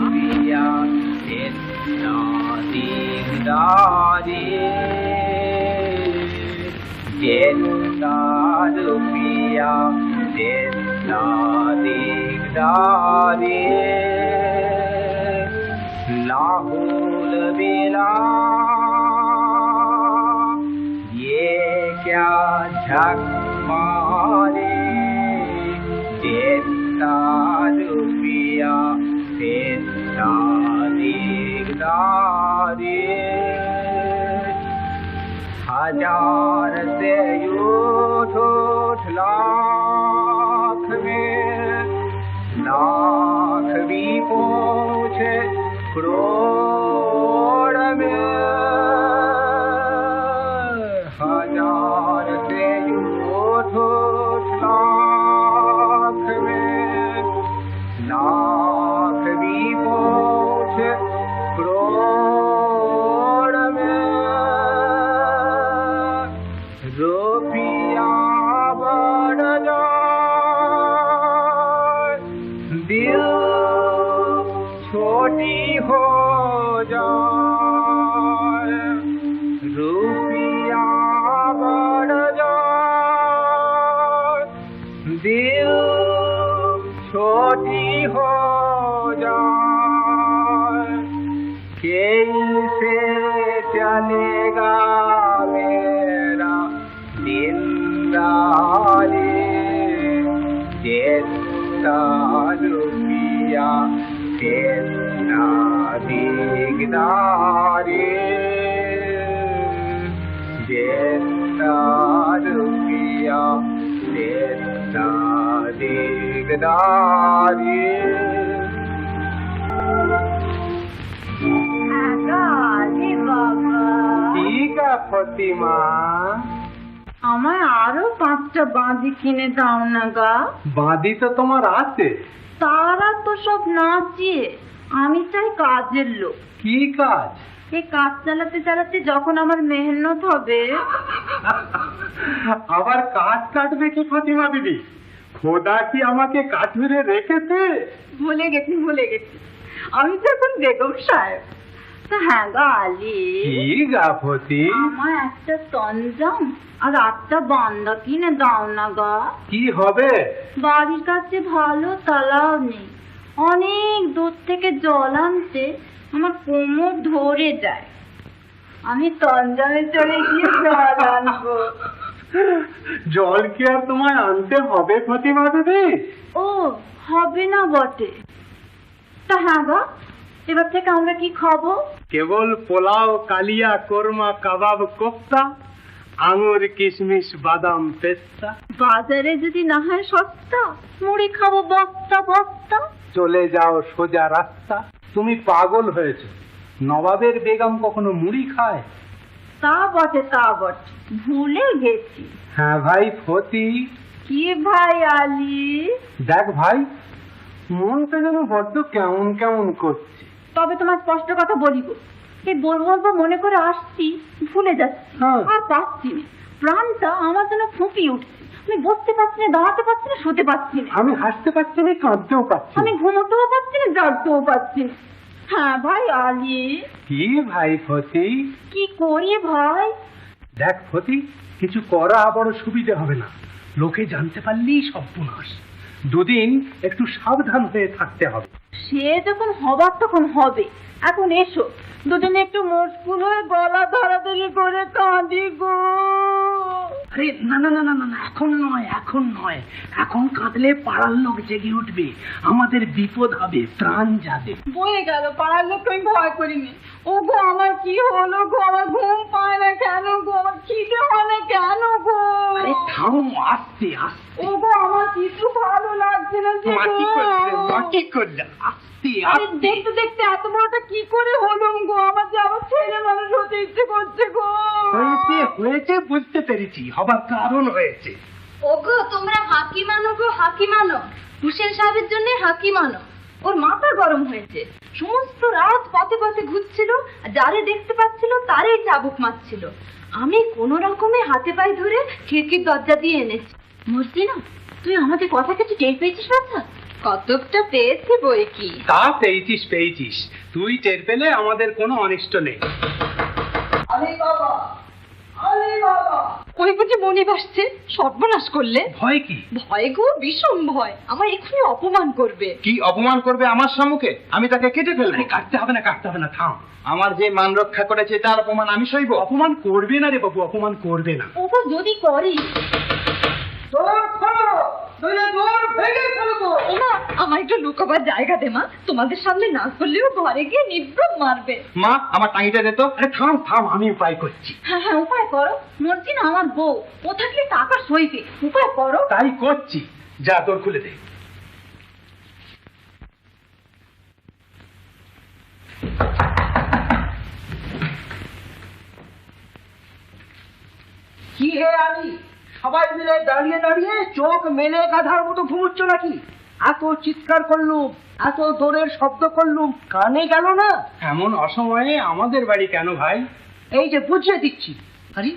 लाहुल बेला ये क्या झक मारे, देता रुपया देता दिगदारे। 1000 से उठ लाख में, लाख भी पहुँचे करोड़ में। 1000 से उठ लाख में, लाख भी पहुँचे करोड़ में। रुपया बढ़ जाए, दिल छोटी हो जाए। रुपया बढ़ जाए, दिल छोटी हो जाए कैसे चलेगा मेरा जिंदगी जितना रुपया जितना दिगदारी जितना रुपया जितना दिगदारी ঠিক আছে ফতিমা আমার আরো 5টা বাঁধি কিনে দাও না গা। বাঁধি তো তোমার আছে। তারা তো সব নাচিয়ে, আমি চাই কাজের লোক। কি কাজ? এই কাজ চালাতে চালাতে যখন আমার মেহনত হবে। আবার কাজ কাটবে কি ফতিমা দিদি? খোদা কি আমাকে কাঠুরে রেখেছে? ভুলে গেছি আমি তো এখন বেগম সাহেব। তা হ্যাঁ গা আলী, কি গা ফতি? আমার একটা তঞ্জাম আর 8টা বান্দা কিনে দাও না গা। কি হবে? বাড়ির কাছে ভালো তালাও নেই, অনেক দূর থেকে জল আনতে আমার কোমর ধরে যায়। আমি তঞ্জামে চলে গিয়ে জল আনবো। জল কি আর তোমায় আনতে হবে ফতিমা দিদি? ও হবে না বটে। তা হ্যাঁ গা, এবার থেকে আমরা কি খাবো? কেবল পোলাও, কালিয়া, কোরমা, কাবাব, কোফতা, আঙুর, কিশমিশ, বাদাম, পেস্তা। বাজারে যদি না হয় সস্তা, মুড়ি খাবো বস্তা বস্তা। চলে যাও সোজা রাস্তা। তুমি পাগল হয়েছ? নবাবের বেগম কখনো মুড়ি খায়? তা বটে ভুলে গেছি। হ্যাঁ ভাই ফতি। কি ভাই আলী? দেখ ভাই, মনটা যেন বড্ড কেমন কেমন করছে। তবে তোমার স্পষ্ট কথা বলিব, এই বলবো মনে করে আসছি, ভুলে যাচ্ছি আর পাচ্ছি না। প্রাণটা আমার যেন ফুঁপিয়ে উঠছে। আমি বসতে পারছি না, দাঁড়াতে পারছি না, শুতে পারছি না। আমি হাসতে পারছি না, কাঁদতেও পারছি না। আমি ঘুমোতেও পারছি না, জাগতেও পারছি না। হ্যাঁ ভাই আলী। কি ভাই ফতি? কি করি ভাই? দেখ ফতি, কিছু করা বড় সুবিধে হবে না। লোকে জানতে পারলেই সর্বনাশ। দুদিন একটু সাবধান হয়ে থাকতে হবে। সে যখন হবার তখন হবে। এখন এসো, দুজনে একটু মুশকুল হয়ে গলা ধরাধরি করে কাঁদি গো। আরে না না না না না, এখন নয়, এখন কাঁদলে পাড়ার লোক জেগে উঠবে, আমাদের বিপদ হবে, প্রাণ যাবে। বয়ে গেল, পাড়ার লোক আমি ভয় করিনি। ও গো আমার কি হলো গো? আমার ঘুম পায় না কেন গো? আমার খিদে হয় না কেন গো? আরে থামো, আস্তে আস্তে। ও গো আমার কিছু ভালো লাগছে না যে মাটি করলে আস্তে আরে আস্তে। দেখতে দেখতে এত বড়টা কি করে হলো গো? আমার যে আমার ছেলে মানুষ হতে ইচ্ছে করছে গো। হয়েছে বুঝতে পেরেছি, হবার কারণ হয়েছে। ওগো তোমরা হাকি মানো গো, হাকি মানো। হুসেন সাহেবের জন্য হাকি মানো। ওর মাথা গরম হয়েছে, সমস্ত রাত পথে পথে ঘুরছিল, যারে দেখতে পাচ্ছিল তারই চাবুক মারছিল। আমি কোন রকমে হাতে পায়ে ধরে খিড়কির দরজা দিয়ে এনেছি। মর্জিনা, তুই আমাদের কথা কিছু টের পেয়েছিস? বাচ্চা কতকটা পেয়েছি বই কি। তা পেয়েছিস। তুই টের পেলে আমাদের কোনো অনিষ্ট নেই। ওই বুঝি মনিব আসছে, সর্বনাশ করলে। ভয় কি? ভয় গো, ভীষণ ভয়। আমার এক্ষুনি অপমান করবে। কি অপমান করবে আমার সম্মুখে? আমি তাকে কেটে ফেলবো। কাটতে হবে না, থাম। আমার যে মান রক্ষা করেছে তার অপমান আমি সইব? অপমান করবে না রে বাবু, অপমান করবে না। ওগো যদি করি। ওমা, আমার একটু লুকাবার জায়গা দে মা। তোমাদের সামনে না করলেও ঘরে গিয়ে নির্ব্রম মারবে। মা, আমার টাঙিটা দে তো। আরে থাম, আমি উপায় করছি। হ্যাঁ উপায় করো। মর্জিনা আমার বউ, ও থাকলে টাকা সইবে। উপায় করো। তাই করছি, যা তোর খুলে দে। কি হে আলী, সবাই মিলে দাঁড়িয়ে দাঁড়িয়ে চোখ মেলে গাধার মতো ঘুমোচ্ছ নাকি? এত চিৎকার করলুম, এত দৌড়ের শব্দ করলুম, কানে গেল না? এমন অসময়ে আমাদের বাড়ি কেন ভাই? এই যে বুঝিয়ে দিচ্ছি। আরে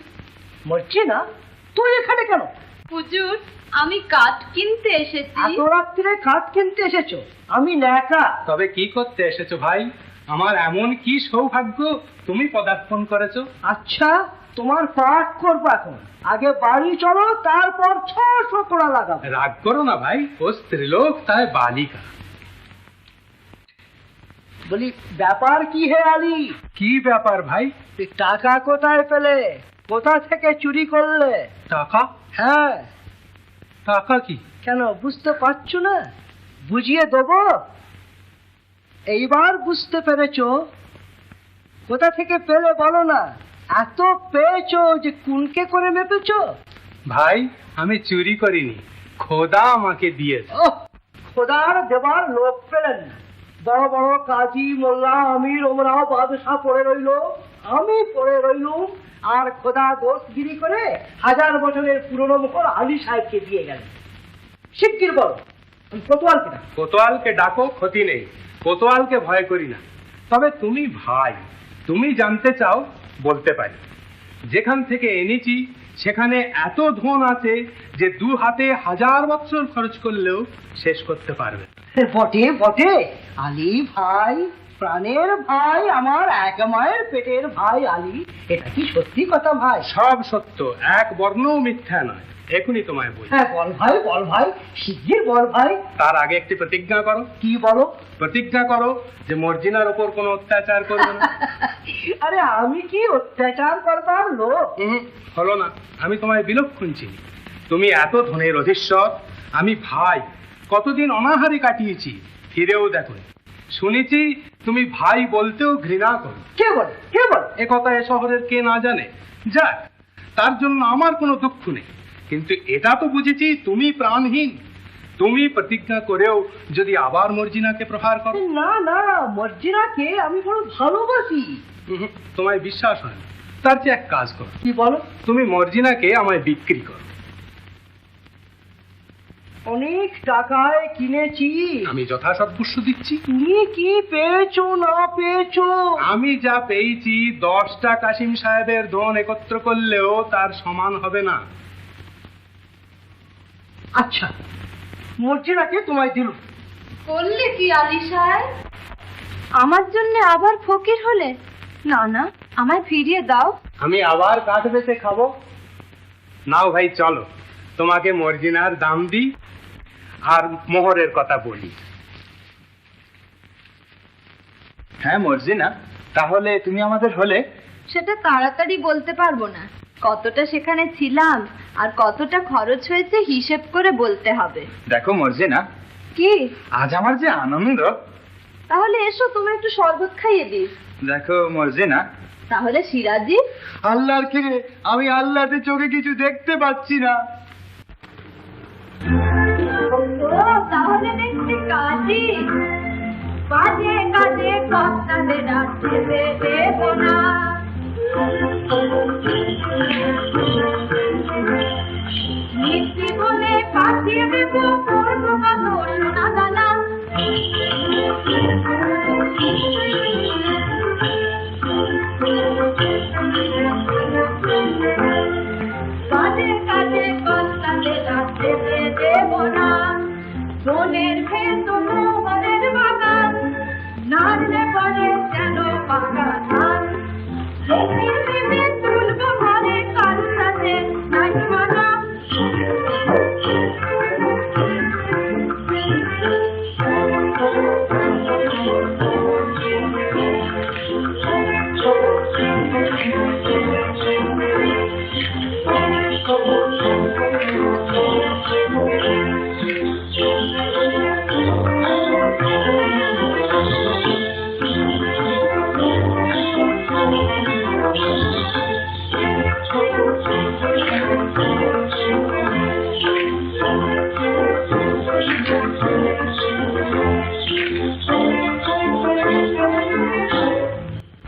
মরছে না, তুই এখানে কেন? হুজুর, আমি কাঠ কিনতে এসেছি। এত রাত্রে কাঠ কিনতে এসেছো? আমি ন্যাকা। তবে কি করতে এসেছো ভাই? আমার এমন কি সৌভাগ্য তুমি পদার্পণ করেছো। আচ্ছা, তোমার পাঠ করবো এখন। আগে বাড়ি চলো, তারপর 600 কোড়া লাগাবো। রাগ করো না ভাই, ও স্ত্রীলোক তাই বালিকা। বলি ব্যাপার কি হে আলী? কি ব্যাপার ভাই? তুই টাকা কোথায় পেলে? কোথা থেকে চুরি করলে? টাকা? হ্যাঁ। টাকা কি? কেন বুঝতে পারছো না? বুঝিয়ে দেবো। এইবার বুঝতে পেরেছো? কোথা থেকে পেলে বলো না। এত পেয়েছো যে কুনকে করে মেপেছো? ভাই আমি চুরি করিনি, খোদা আমাকে দিয়েছে। ওহ, খোদার দেবার লোক পেলেন না। বড় বড় কাজী, মোল্লা, আমির, ওমরাও, বাদশাহ পড়ে রইলো, আমি পড়ে রইলুম, আর খোদা দোষগিরি করে 1000 বছরের পুরনো মোহর আলী সাহেবকে দিয়ে গেলেন। শিগগির বলো, কোতোয়ালকে ডাকো। কোতোয়ালকে ডাকো, ক্ষতি নেই, কোতোয়ালকে ভয় করি না। তবে তুমি ভাই, তুমি জানতে চাও, বলতে পারি। যেখান থেকে এনেছি সেখানে এত ধন আছে যে 2 হাতে 1000 বছর খরচ করলেও শেষ করতে পারবে। বটে বটে, আলী ভাই, প্রাণের ভাই, আমার এক মায়ের পেটের ভাই আলী। এটা কি সত্যি কথা ভাই? সব সত্য, এক বর্ণও মিথ্যা নয়। এখনই তোমায় বলি। হ্যাঁ বল ভাই, বল ভাই, শিগগির বল ভাই। তার আগে একটি প্রতিজ্ঞা করো। কি বলো? প্রতিজ্ঞা করো যে মর্জিনার ওপর কোনো অত্যাচার করবে না। আরে আমি কি অত্যাচার করবার লোক? হলো না, আমি তোমায় বিলক্ষণ চিনি। তুমি এত ধনের অধীশ্বর, আমি ভাই, কতদিন অনাহারে কাটিয়েছি, ফিরেও দেখো। শুনেছি তুমি ভাই বলতেও ঘৃণা করো। কে বলে? কে বলে? এ কথা এ শহরের কে না জানে? যাক, তার জন্য আমার কোনো দুঃখ নেই। কিন্তু এটা তো বুঝেছি তুমি প্রাণহীন। তুমি প্রতিজ্ঞা করেও যদি আবার মর্জিনাকে প্রহার করো। না না, মর্জিনাকে আমি বড় ভালোবাসি। তোমায় বিশ্বাস হয় না? তার চেয়ে এক কাজ করো। কি বলো? তুমি মর্জিনাকে আমায় বিক্রি করো। অনেক টাকায় কিনেছি। আমি যথাসৎপুষ্য দিচ্ছি। তুমি কি পেয়েছো না পেয়েছো? আমি যা পেয়েছি 10টা কাসিম সাহেবের ধন একত্র করলেও তার সমান হবে না। আচ্ছা, মর্জিনাকে তোমায় দিল। করলে কি আলী সাহেব? আমার জন্য আবার ফকির হলে? না না, আমায় ফিরিয়ে দাও। আমি আবার কাঠ বেচে খাবো? নাও ভাই চলো, তোমাকে মর্জিনার দাম দিই আর মোহরের কথা বলি। হ্যাঁ মর্জিনা, তাহলে তুমি আমাদের হলে? সেটা তাড়াতাড়ি বলতে পারবো না। কতটা সেখানে ছিলাম আর কতটা খরচ হয়েছে হিসেব করে বলতে হবে। দেখো মর্জিনা, কি? আজ আমার যে আনন্দ। তাহলে এসো, তোমায় একটু শরবত খাইয়ে দিই। দেখো মর্জিনা, তাহলে সিরাজি? আল্লাহর খেয়ে আমি আল্লাহতে চোখে কিছু দেখতে পাচ্ছি না। তাহলে দেখছি কাজী। কাজে কাজে কষ্টাতে রাখতে দেবো না। মিষ্টি বলে পাঠিয়ে দেবো, করবো কত সোনা দানা। কাজে কাজে কষ্টাতে রাখতে দেবো না। সোনের ভেতর মোহরের বাগান, নাড়লে পরে যেন পাকা ধান। লক্ষ্মীর প্রেমে তুলবো ঘরে, কারুর সাথে নাই মানা।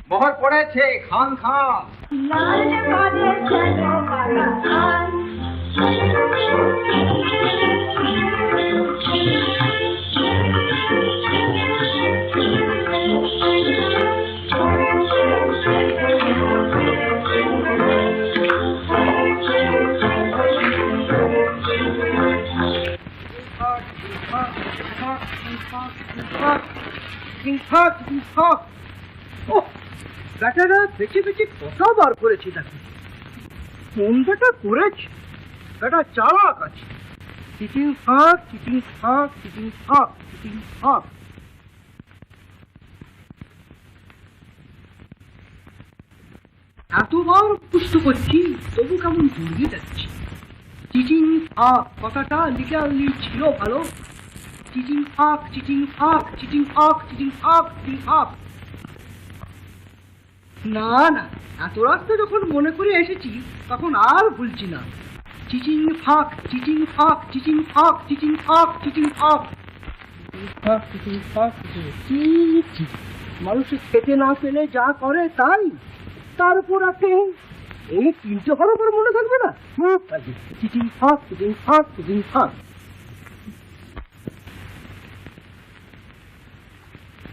মোহর পড়েছে খান খান। নাড়লে পরে যেন পাকা ধান। বেচারা বেঁচে বেঁচে কত বার করেছি তাকে। কোন বেটা করেছে? বেটা চালাক আছে। চিটিং ফাঁক, চিটিং ফাঁক, চিটিং ফাঁক, চিটিং ফাঁক। এতবার পুষ্ট করছি তবু কেমন দৌড়ে যাচ্ছি। চিটিং ফাঁক কথাটা লিখে আনলি ছিল ভালো। চিটিং ফাঁক, চিটিং ফাঁক, চিটিং ফাঁক, চিটিং ফাঁক, চিটিং ফাঁক। না না, এত রাস্তা যখন মনে করে এসেছি তখন আর ভুলছি না। চিটিং ফাঁক, চিটিং ফাঁক, চিটিং ফাঁক, চিটিং ফাঁক, চিটিং ফাঁক, চিটিং ফাঁক, চিটিং ফাঁক। মানুষের খেতে না পেলে যা করে তাই, তার উপর আছে এই তিনটে হরফ আর মনে থাকবে না? চিটিং ফাঁক, চিটিং ফাঁক, চিটিং ফাঁক।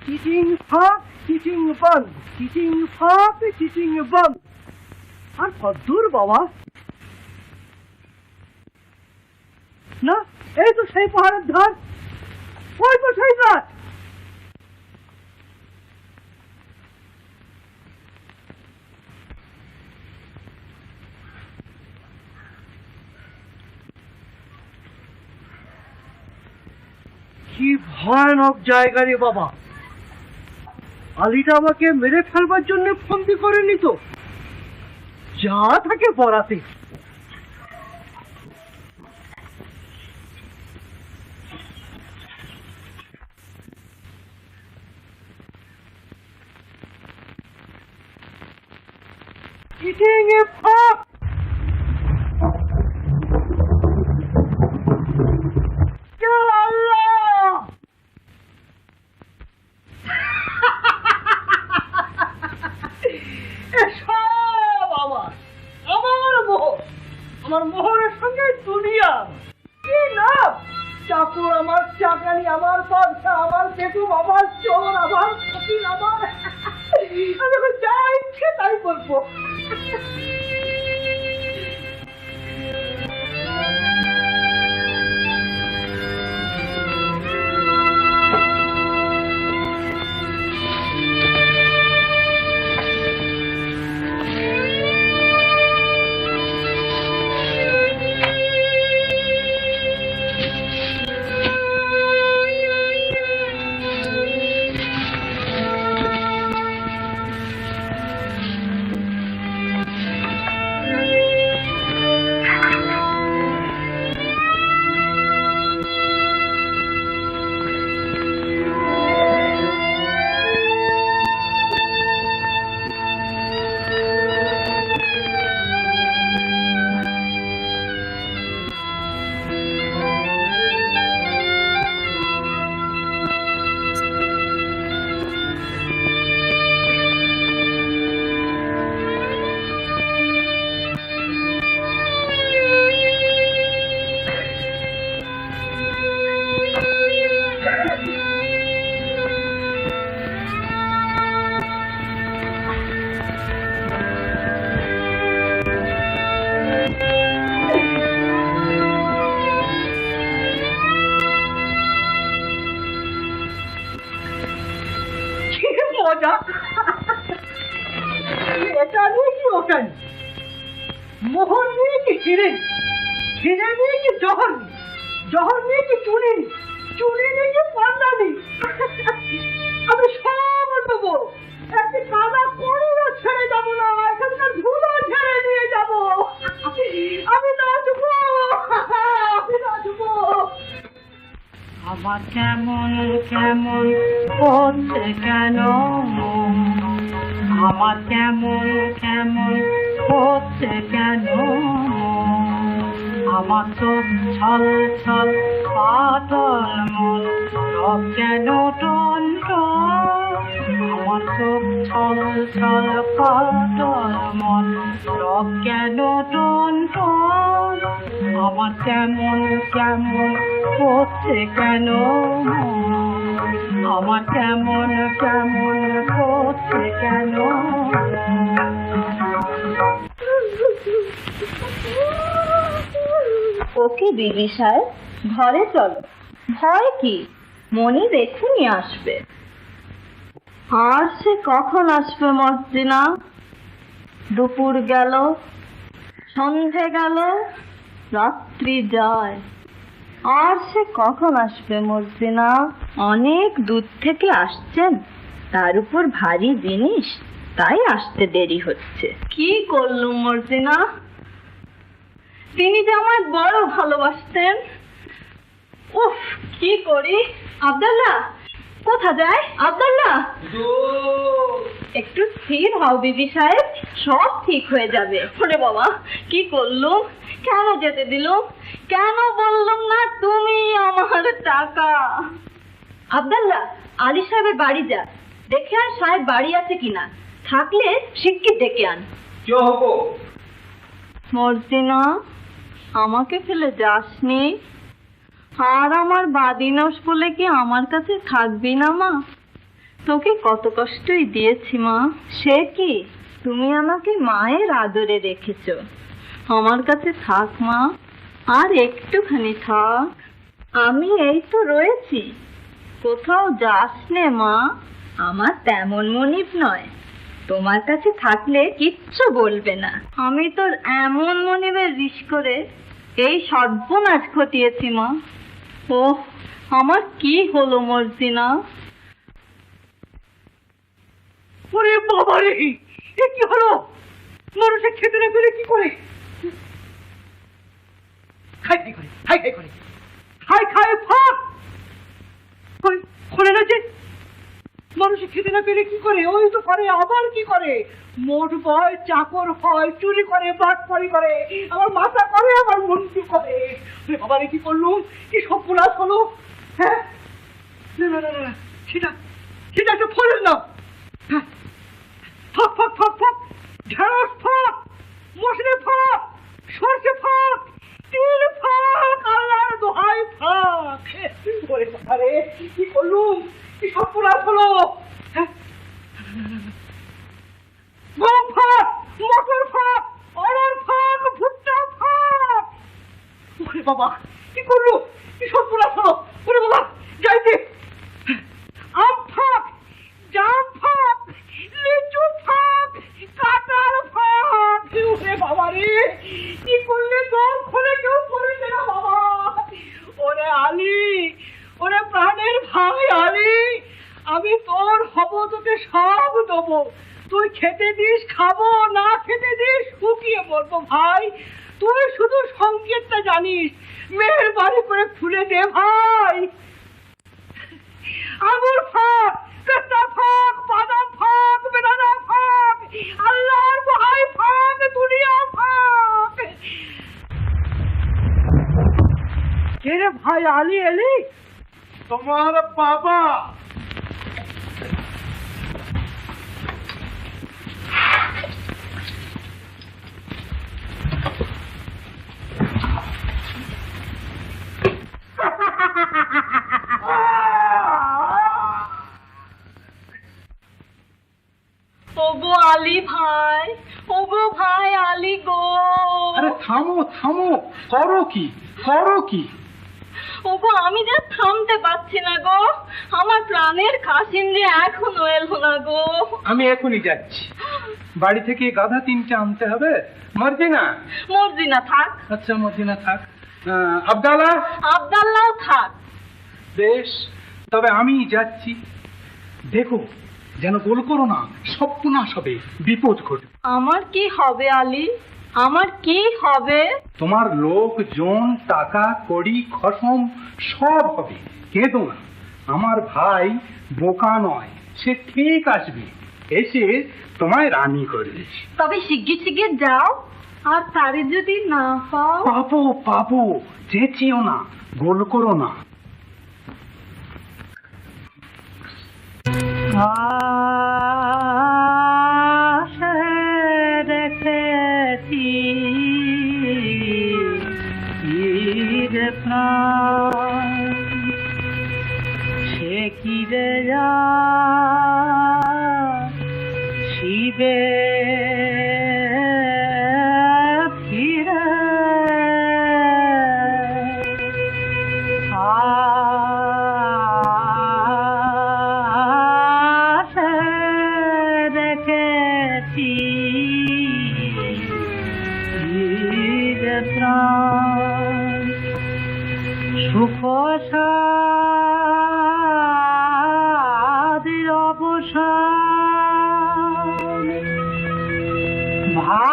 চিটিং ফাঁক, চিটিং বন্ধ, চিটিং ফাঁক, চিটিং বন্ধ। আর কদ্দূর বাবা? না, এই তো সেই পাহাড়ের ধার, ওই তো সেই গাছ। কি ভয়ানক জায়গা রে বাবা! আলিটা আমাকে মেরে ফেলবার জন্য ফন্দি করেনি তো? যা থাকে পড়াতে। Eating a pop! আমার মোহরের সঙ্গে দুনিয়া কি লাভ? চাকর আমার, চাকরানি আমার, বাদশা আমার, বেগম আমার, চোর আমার, ফকির আমার। আমি এখন যা ইচ্ছে তাই করবো। এটা নিয়ে কি ওটা নিয়ে, মোহর নিয়ে কি হিরে, হিরে নিয়ে কি জহর, জহর নিয়ে কি চুনি, চুনি নিয়ে কি পান্ডানি। আমি সব নেবো, একটি কাদা পড়ুও ছেড়ে যাবো না, এখানকার ধুলো ছেড়ে নিয়ে যাবো। আমি নাচবো, আমি নাচবো। আমার কেমন কেমন হচ্ছে কেন, আমার কেমন কেমন হচ্ছে কেন, আমার তো ছল ছল পাতল মন সব কেন টন টন, আমার তো ছল ছল পাতল মন সব কেন টন টন, আমার কেমন কেমন হচ্ছে কেন, আমার কেমন কেমন হচ্ছে কেন। ওকে বিবি সাহেব, ঘরে চলো। ভয় কি, মনি দেখুনি আসবে। আর সে কখন আসবে মর্জিনা? দুপুর গেল, সন্ধে গেল, রাত্রি যায়, আর সে কখন আসবে মর্জিনা? অনেক দূর থেকে আসছেন, তার উপর ভারী জিনিস, তাই আসতে দেরি হচ্ছে। কি করলুম মর্জিনা? তিনি যে আমায় বড় ভালোবাসতেন। উফ, কি করি? আব্দুল্লাহ কোথা যায়? আব্দুল্লাহ, একটু স্থির হও বিবি সাহেব, সব ঠিক হয়ে যাবে। ওরে বাবা, কি করলুম? কেন যেতে দিলুম? কেন বললাম না তুমি আমার টাকা? আব্দুল্লাহ, আলী সাহেবের বাড়ি যা, দেখে আর সাহেব বাড়ি আছে কিনা, থাকলে শিগগির ডেকে আন। কি হবো? মর্জিনা, আমাকে ফেলে যাসনি? আর আমার বাদিনস বলে কি আমার কাছে থাকবি না মা? তোকে কত কষ্টই দিয়েছি মা, সে কি তুমি আমাকে মায়ের আদরে রেখেছো। আমার কাছে থাক মা, আর একটুখানি থাক। আমি এই তো রয়েছি, কোথাও যাস নে মা। আমার তেমন মনিব নয়, তোমার কাছে থাকলে কিচ্ছু বলবে না। আমি তোর এমন মনিবের রিস করে এই সর্বনাশ ঘটিয়েছি মা। ও আমার কি হলো মর্জিনা? ওরে বাবা রে, এ কি হলো? মানুষে খেতে না পেরে কি করে? খাই খাই করে, খাই খাই করে, খাই খাই ফাঁক করে না যে মানুষে খেতে না পেরে কি করে? ওই তো করে, আবার কি করে? মোট বয়, চাকর হয়, চুরি করে, বাটপারি করে, আমার মাথা করে, আমার মন কি করে? বাবা রে, কি করলুম? কি সর্বনাশ হলো? হ্যাঁ, না না না না, সেটা সেটা একটা ফলের নাম। হ্যাঁ, ফাঁক ফাঁক ফাঁক ফাঁক, ঢেঁড়স ফাঁক, মশলা ফাঁক, সর্ষে ফাঁক, তিল ফাঁক, আল্লাহর দোহাই ফাঁক। ওরে বাবা রে, কি করলুম? কি সর্বনাশ হলো? হ্যাঁ, গম ফাঁক, মটর ফাঁক, অড়হর ফাঁক, ভুট্টা ফাঁক। ওরে বাবা, কি করলুম? কি সর্বনাশ হলো? ওরে বাবা, যাইতে আম ফাঁক, জাম ফাঁক, লিচু ফাঁক, কাঁঠাল ফাঁক। ওরে বাবা রে, কি করলে তোর খোলে কেউ করবে না বাবা। ওরে আলী, ওরে প্রাণের ভাই আলী, আমি তোর হব, তোকে সব দেবো। তুই খেতে দিস খাবো, না খেতে দিস শুকিয়ে পড়বো ভাই। তুই শুধু সংকেতটা জানিস, মেহেরবানি করে খুলে দে ভাই। আঙুর ফাঁক, পেস্তা ফাঁক, বাদাম ফাঁক, বেদানা ফাঁক, আল্লাহর দোহাই ফাঁক, দুনিয়া ফাঁক। কে রে ভাই আলী এলি? তোমার বাবা। ওগো আলী ভাই, ওগো ভাই আলী গো। আরে থামো থামো, করো কি, করো কি? ওগো আমি যে থামতে পারছি না গো, আমার প্রাণের কাশিম যে এখনো এলো না গো। আমি এখনই যাচ্ছি, বাড়ি থেকে গাধা 3টে আনতে হবে। মর্জিনা? মর্জিনা থাক। আচ্ছা মর্জিনা থাক। আব্দাল্লাহ? আব্দাল্লাহ থাক। বেশ, তবে আমি যাচ্ছি। দেখো যেন গোল করো না, সর্বনাশ হবে, বিপদ ঘটবে। আমার কি হবে আলী, আমার কি হবে? তোমার লোকজন, টাকা কড়ি, খসম সব হবে, কেঁদো না। আমার ভাই বোকা নয়, সে ঠিক আসবে, এসে তোমায় রানী করবে। তবে শিগগির শিগগির যাও, আর তারে যদি না পাও? পাবো পাবো, চেঁচিও না, গোল করো না। দেখেছি সে কি রে যা শিবে ফিরে দেখেছি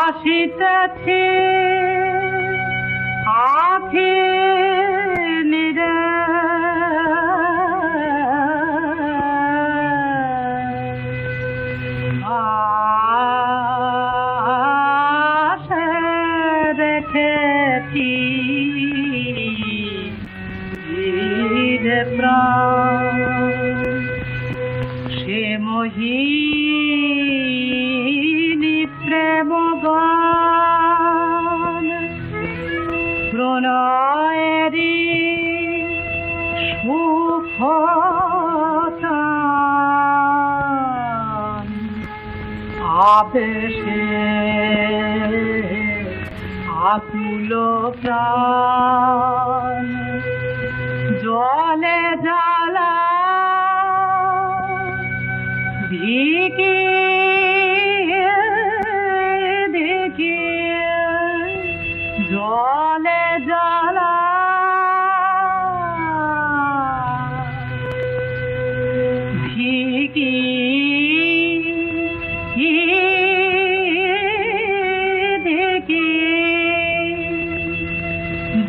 আসিতেছি আখি নিরে আশে রেখেছি রে প্রাণ সে মোহিনী প্রেম গান প্রণয়েরি সুখতান আবেশে আকুল প্রাণ জলে জ্বালা ধিকি ধিকি জলে জ্বালা ধিকি ধিকি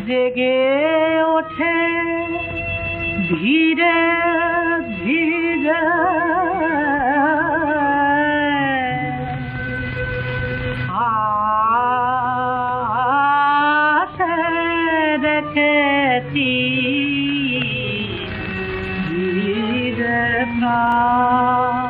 জেগে ওঠে ধীরে ধীরে আশে রেখেছি ধীরে প্রাণ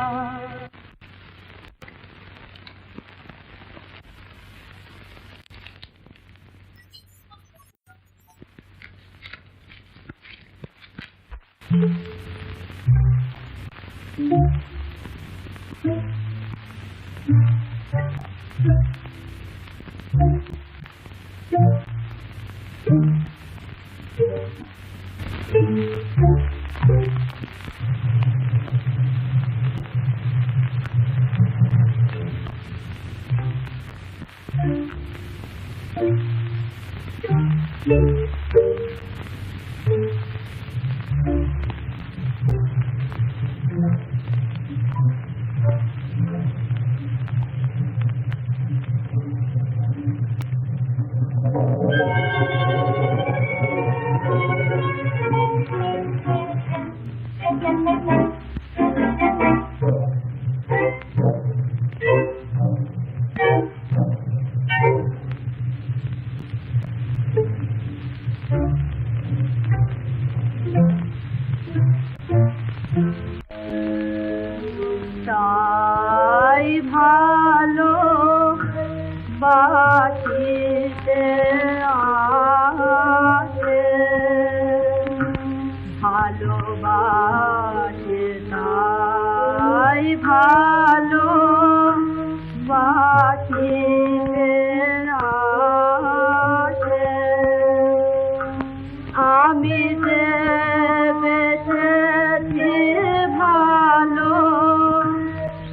তাই ভালো বাসিতে আসে ভালোবাসে তাই ভালো বাসিতে আসে আমি যে বেসেছি ভালো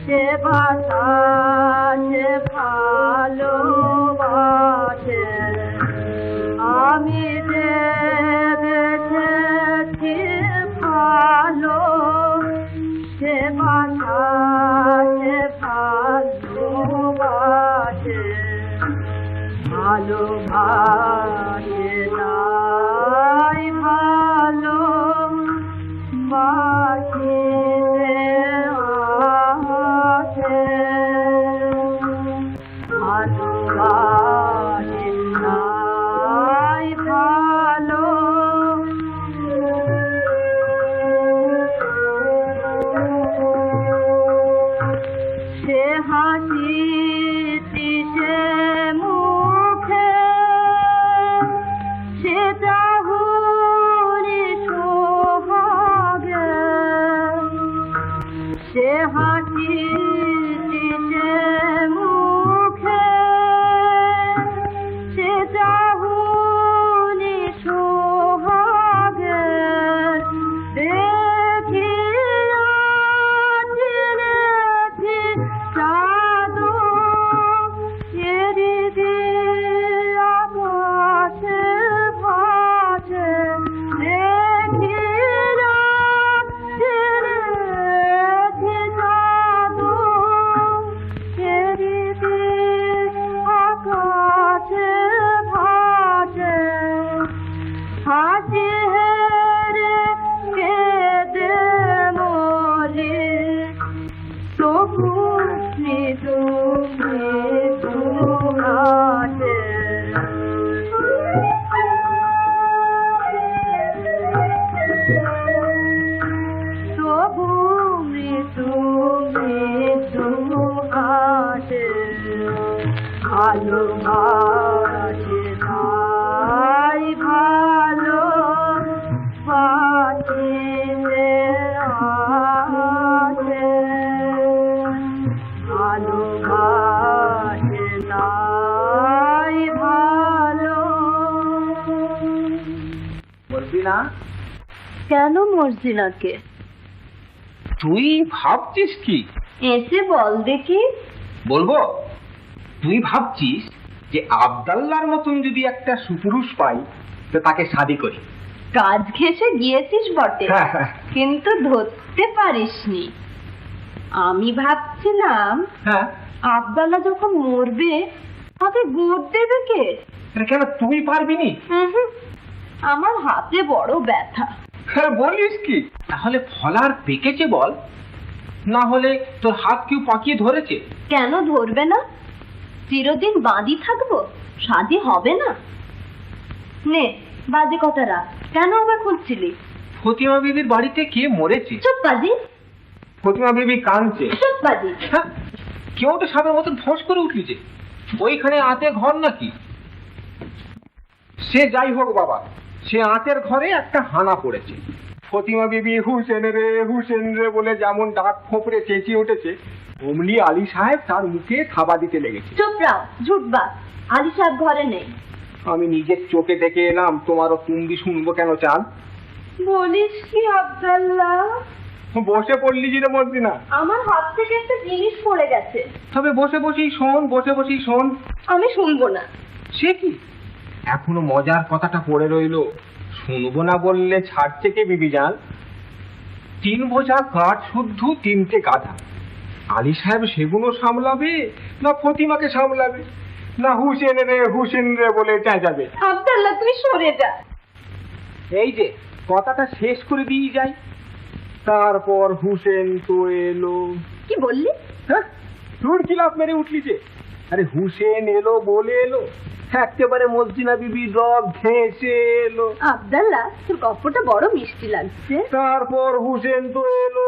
সে বাতাসে ভালোবাসে আমি যে বেসেছি ভালো সে বাতাসে ভালোবাসে ভালোবাসে তাই ভালো বাসে আসে ভালোবাসে তাই ভালো সে হাসি সে মুখে সে চাহুরি সোহাগে সে হাসি সে মুখে সে চাহুরি সোহাগে দেখিয়া চিনেছি সাধু এরি দিয়া ভাসে ভাসে দেখিয়া চিনেছি সাধু ভালোবাসে নাই ভালো বাঁচিলে আছে ভালোবাসে নাই ভালো। বলবি না? কেন মরছি নাকে? তুই ভাবছিস কি? এসে বল দেখি। বলবো, তুই ভাবছিস যে আব্দাল্লার মতন যদি একটা সুপুরুষ পাই তো তাকে শাদি করি। কাজ ঘেঁষে গিয়েছিস বটে, হ্যাঁ। কিন্তু ধরতে পারিসনি। আমি ভাবছিলাম হ্যাঁ, আব্দাল্লা যখন মরবে তাকে গোদ দেবে কে? কেন তুই পারবি নি? হুম, আমার হাতে বড় ব্যথা। হ্যাঁ, বলিস কি? তাহলে ফলার পেকেছে বল, না হলে তোর হাত কেউ পাকিয়ে ধরেছে? কেন ধরবে না? চিরদিন বাঁধি থাকবো, শাদি হবে না? নে বাজে কথা রাখ, কেন আবার খুঁজছিলি? ফতিমা বিবির বাড়িতে কে মরেছে? চুপ বাজি, ফতিমা বিবি কাঁদছে। চুপ বাজি। হ্যাঁ, কেউ তো সাপের মতন ফস করে উঠলি যে, ওইখানে আতে ঘর নাকি? সে যাই হোক বাবা, সে আতের ঘরে একটা হানা পড়েছে। ফতিমা বিবি হুসেন রে বলে যেমন ডাক ফোঁপড়ে চেঁচিয়ে উঠেছে, অমনি আলী সাহেব তার মুখে থাবা দিতে লেগেছে। চুপ রাও, ঝুটবাজ। আলী সাহেব ঘরে নেই। আমি নিজের চোখে দেখে এলাম, তোমারও কুন্দি শুনবো কেন চান? বলিস কি আব্দাল্লা? বসে পড়লি যে মরছি না। আমার হাত থেকে একটা জিনিস পড়ে গেছে। তবে বসে বসেই শোন, বসে বসেই শোন। আমি শুনবো না। সে কি, এখনো মজার কথাটা পড়ে রইলো, শুনবো না বললে ছাড়ছে কে বিবি জান? 3 বোঝা কাঠ শুদ্ধ 3টে গাধা। আলী সাহেব সেগুলো সামলাবে না ফতিমাকে সামলাবে, না হুসেন রে বলে চেঁচাবে? আব্দাল্লা তুই সরে যা। এই যে কথাটা শেষ করে দিয়ে যাই। তারপর হুসেন তো এলো। কি বললি? হ্যাঁ, তোর কি লাভ মেরে উঠলি যে? আরে হুসেন এলো বলে এলো, একেবারে মসজিনা বিবি রব ঘেঁষে এলো। আব্দাল্লা তোর গল্পটা বড় মিষ্টি লাগছে। তারপর হুসেন তো এলো।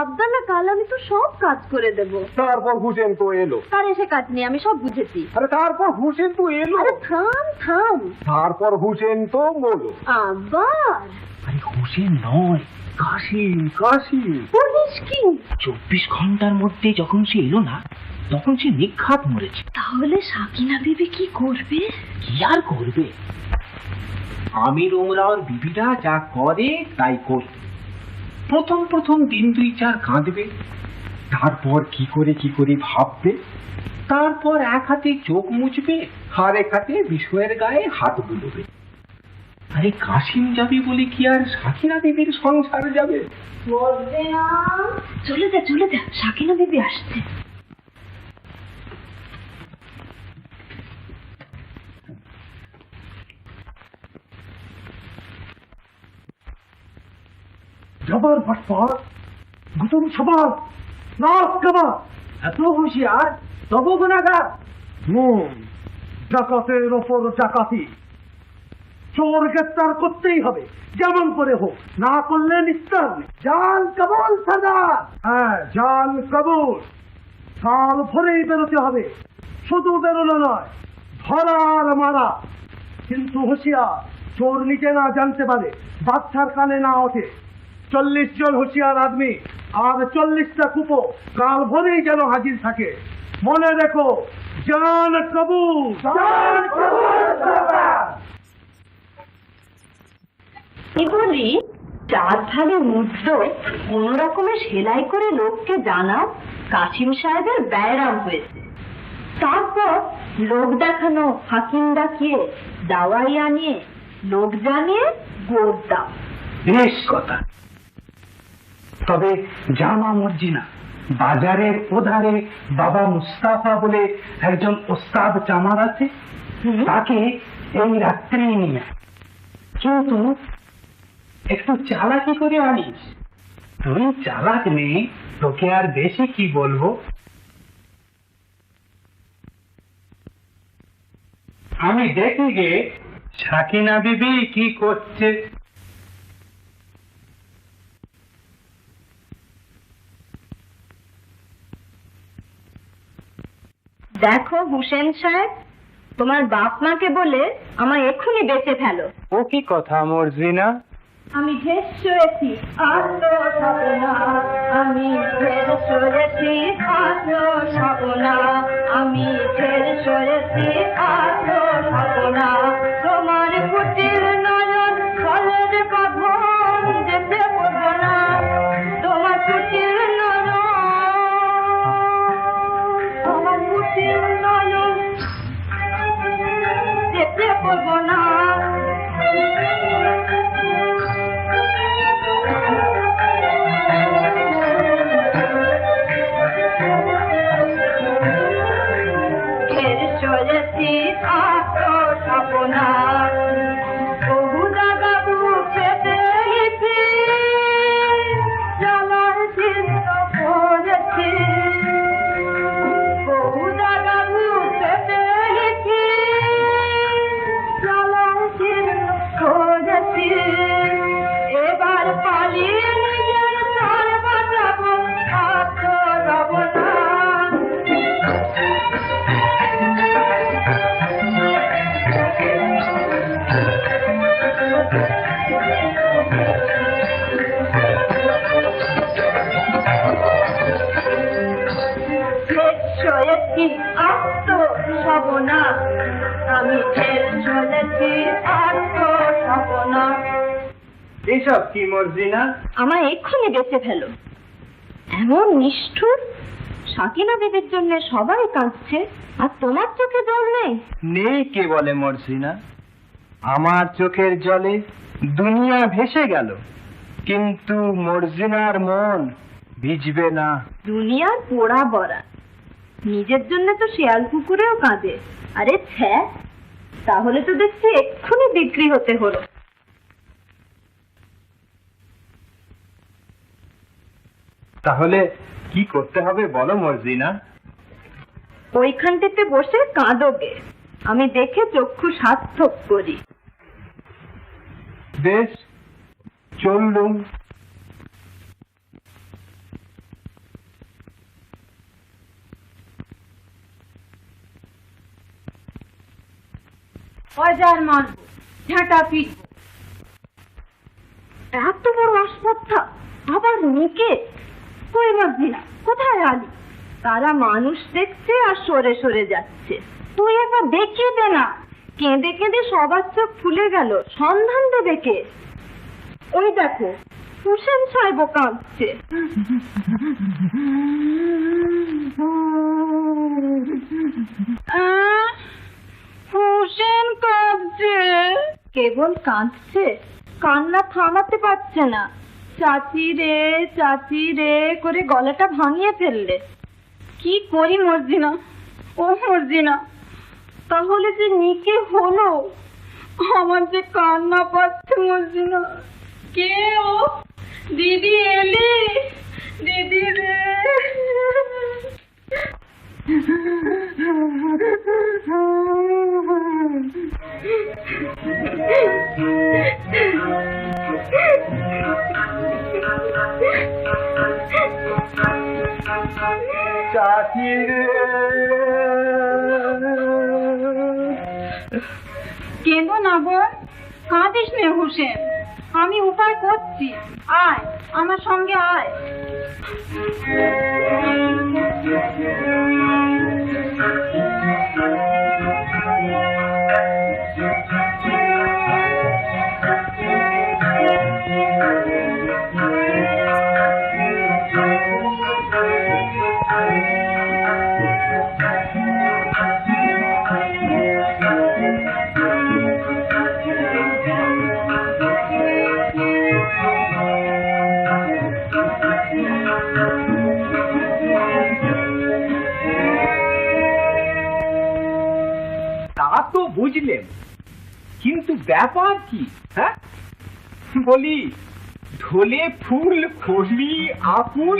আব্দাল্লা কাল আমি তো সব কাজ করে দেব। তারপর হুসেন তো এলো। তার এসে কাজ নেই, আমি সব বুঝেছি। আরে তারপর হুসেন তো এলো। আরে থাম থাম। তারপর হুসেন তো বলো। আবার? আরে হুসেন নয়, কাশিম। বলিস কি? 24 ঘন্টার মধ্যে যখন সে এলো না, তখন সে নিঘাত মরেছে। তাহলে সাকিনা বিবি কি করবে? কি আর করবে? আমির ওমরাওর বিবিরা যা করে তাই করবে। প্রথম দিন 2-4 কাঁদবে, তারপর কি করে ভাববে, তারপর এক হাতে চোখ মুছবে আর এক হাতে বিষয়ের গায়ে হাত বুলবে। আরে কাশিম যাবে বলে কি আর সাকিনা বিবির সংসার যাবে? বলবে না। চলে যা, সাকিনা বিবি আসছে। জবর ফটফট, গুতুম সবার, নাক কাবা, এত হুঁশিয়ার, তবু গুনাগার। ডাকাতের ওপর ডাকাতি, চোর গ্রেপ্তার করতেই হবে, যেমন করে হোক, না করলে নিস্তার নেই। জান কবুল সর্দার। হ্যাঁ, জান কবুল। সাল ভরেই বেরোতে হবে, শুধু বেরোনো নয়, ধরা আর মারা। কিন্তু হুঁশিয়ার, চোর নিজে না জানতে পারে, বাচ্চার কানে না ওঠে। 40 জন হুঁশিয়ার আদমি আর 40টা কুপো কাল ভরেই যেন হাজির থাকে। মনে রেখো, জান কবুল, জান কবুল। কি বলি? 4 ভাগে মুদ্র কোন রকমে সেলাই করে লোককে জানাও কাশিম সাহেবের ব্যায়াম হয়েছে। তারপর লোক দেখানো, হাকিম ডাকিয়ে, দাওয়াই আনিয়ে, লোক জানিয়ে গোদ দাও। বেশ কথা। তবে জামা মর্জিনা, বাজারের ওধারে বাবা মুস্তাফা বলে একজন ওস্তাদ চামার আছে, তাকে এই রাত্রেই নিয়ে, কিন্তু একটু চালাকি করে আনিস। তুই চালাক নেই, তোকে আর বেশি কি বলবো। আমি দেখি গে সাকিনা বিবি কি করছে। দেখো হুসেন সাহেব, তোমার বাপ মাকে বলে আমায় এক্ষুনি বেঁচে ফেলো। ও কি কথা মর্জিনা? আমি ঢের সয়েছি আর তো সপনা, আমি ঢের সয়েছি আর তো সপনা, আমি ঢের সয়েছি আর তো সপনা। তোমার কুটির নয়ন ফলের বাঁধন যেতে পারবো না, তোমার কুটির নয়ন, তোমার কুটির নয়ন যেতে পারবো না। এবার পালিয়ে নিজের প্রাণ বাঁচাবো, আর তো রব না। সয়েছি আত্ম সবনা, আমি চলেছি আত্ম সবনা। এইসব কি মর্জিনা? আমায় এক্ষুনি বেঁচে ফেলো। এমন নিষ্ঠুর! সাকিনা দেবীর জন্য সবাই কাঁদছে আর তোমার চোখে জল নেই? নেই কে বলে মর্জিনা? আমার চোখের জলে দুনিয়া ভেসে গেল, কিন্তু মর্জিনার মন ভিজবে না। দুনিয়ার পোড়া বড়া, নিজের জন্য তো শিয়াল কুকুরেও কাঁদে। আরে ছ্যা, তাহলে তো দেখছি এক্ষুনি বিক্রি হতে হলো। তাহলে কি করতে হবে বলো মর্জিনা? ওইখানটিতে বসে কাঁদোগে, আমি দেখে চক্ষু সার্থক করি। বেশ, চললুম। বাজার মারবো, ঝাঁটা পিটবো। এত বড় আসপত্তা, আবার মুখে। কই মর্জিনা, কোথায় আলি? তারা মানুষ দেখছে আর সরে সরে যাচ্ছে। তুই একবার দেখিয়ে দে না। কেঁদে কেঁদে সবার চোখ ফুলে গেল, সন্ধান দেবে কে? ওই দেখো, হুসেন সাহেব কাঁদছে। হুসেন কাঁদছে। কেবল কাঁদছে, কান্না থামাতে পারছে না। চাচি রে করে গলাটা ভাঙিয়ে ফেললে। কি করি মর্জিনা, ও মর্জিনা? তাহলে যে নিকে হলো, আমার যে কান্না পাচ্ছে মর্জিনা। কে ও? দিদি এলি? দিদি রে। চাচি রে। কেঁদো না বোন, কাঁদিস নে হুসেন, আমি উপায় করছি। আয় আমার সঙ্গে আয়। তো বুঝলেন, কিন্তু ব্যাপার কি? হ্যাঁ বলি, ঢোলে ফুল কলি আকুল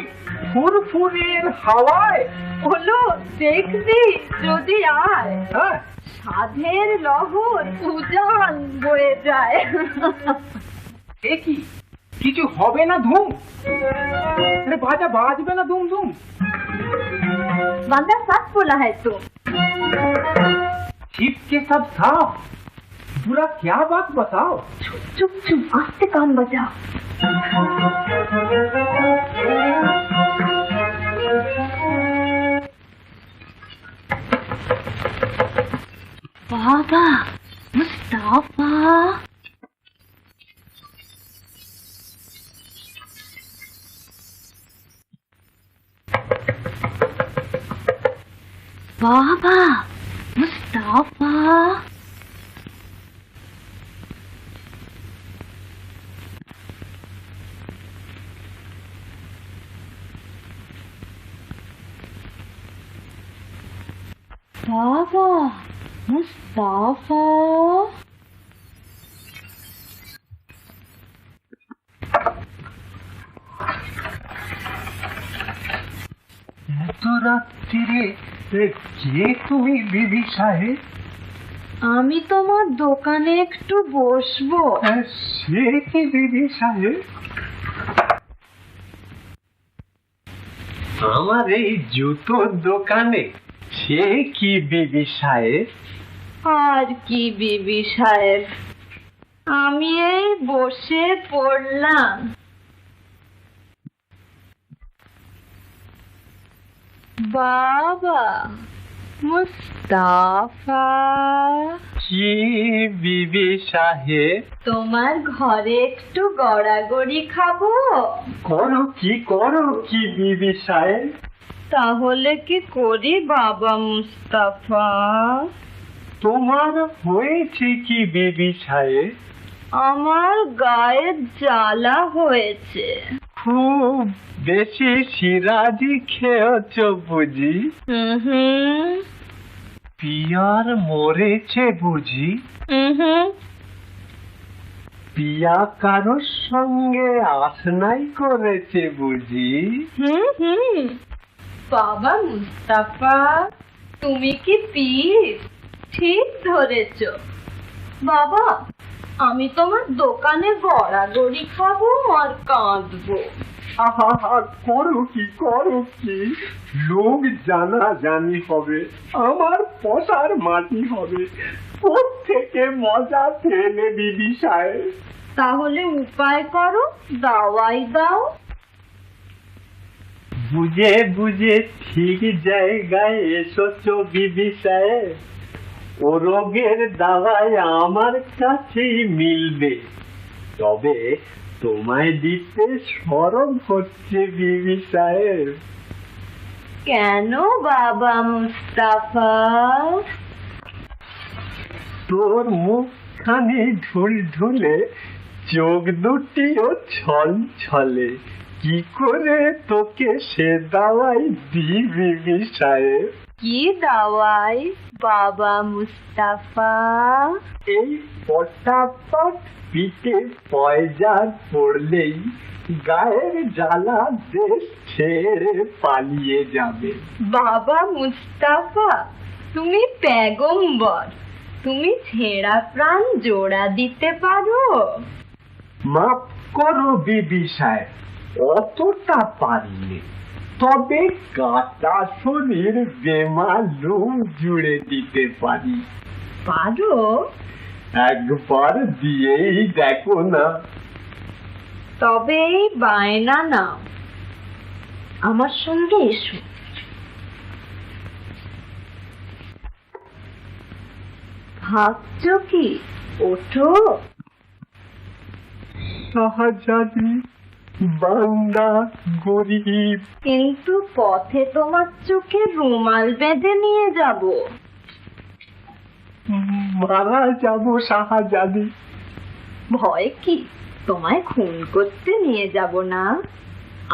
ফুরফুরের হাওয়ায় হলো দেখবি যদি আয়, হ্যাঁ সাধের লহর উজান বয়ে যায়। এ কি কিছু হবে না? ধুম বাজা বাজবে না? ধুম ধুম বান্দা সাত बोला है तो। शीत के सब साफ। बुरा क्या बात बताओ? চুপ চুপ চুপ, আস্তে কান বাজাও। বাবা মুস্তাফা, বাবা মুস্তাফা, বাবা মুস্তাফা। এত রাত্রিরে কে তুমি বিবি সাহেব? আমি তোমার দোকানে একটু বসবো। সে কি বিবি সাহেব? আমার এই জুতোর দোকানে সে কি বিবি সাহেব? আর কি বিবি সাহেব, আমি এই বসে পড়লাম। বাবা মুস্তাফা, কি বিবি সাহেব? তোমার ঘরে একটু গড়াগড়ি খাবো। করো কি বিবি সাহেব? তাহলে কি করি বাবা মুস্তাফা? তোমার হয়েছে কি বিবি সাহেব? আমার গায়ে জ্বালা হয়েছে। খুব বেশি সিরাজি খেয়েছ বুঝি? হুম, পিয়ার মরেছে বুঝি? পিয়া কারোর সঙ্গে আসনাই করেছে বুঝি? হুম। বাবা মুস্তাফা, তুমি কি পীর? ঠিক ধরেছ বাবা। আমি তোমার দোকানে গড়াগড়ি খাবো আর কাঁদবো। আহা, করো কি লোক জানা জানি হবে, আমার পশার মাটি হবে। থেকে মজা ফেলে বিবি সাহেব। তাহলে উপায় করো, দাওয়াই দাও। বুঝে ঠিক জায়গায় এসেছো বিবি সাহেব। ও রোগের দাওয়াই আমার কাছেই মিলবে, তবে তোমায় দিতে শরম হচ্ছে বিবি সাহেব। কেন বাবা মুস্তাফা? তোর মুখখানি ঢুলঢুলে, চোখ দুটিও ছল ছলে। কি করে তোকে সে দাওয়াই দি বিবি সাহেব? কি দাওয়াই বাবা মুস্তাফা? এই পটাপট পিঠে পয়জার পড়লেই গায়ের জ্বালা দেশ ছেড়ে পালিয়ে যাবে। বাবা মুস্তাফা, তুমি পেগম্বর, তুমি ছেঁড়া প্রাণ জোড়া দিতে পারো। মাফ করো বিবি সাহেব, অতটা পারিনি, তবে কাটা শরীর বেমালুম জুড়ে দিতে পারি। পারো? একবার দিয়েই দেখো না। তবে এই বায়না নাও, আমার সঙ্গে এসো। ভাবছো কি? ওঠো। শাহজাদি, বান্দা, গরিব। কিন্তু পথে তোমার চোখে রুমাল বেঁধে নিয়ে যাব। মারা যাবো শাহজাদি। ভয় কি? তোমায় খুন করতে নিয়ে যাব না?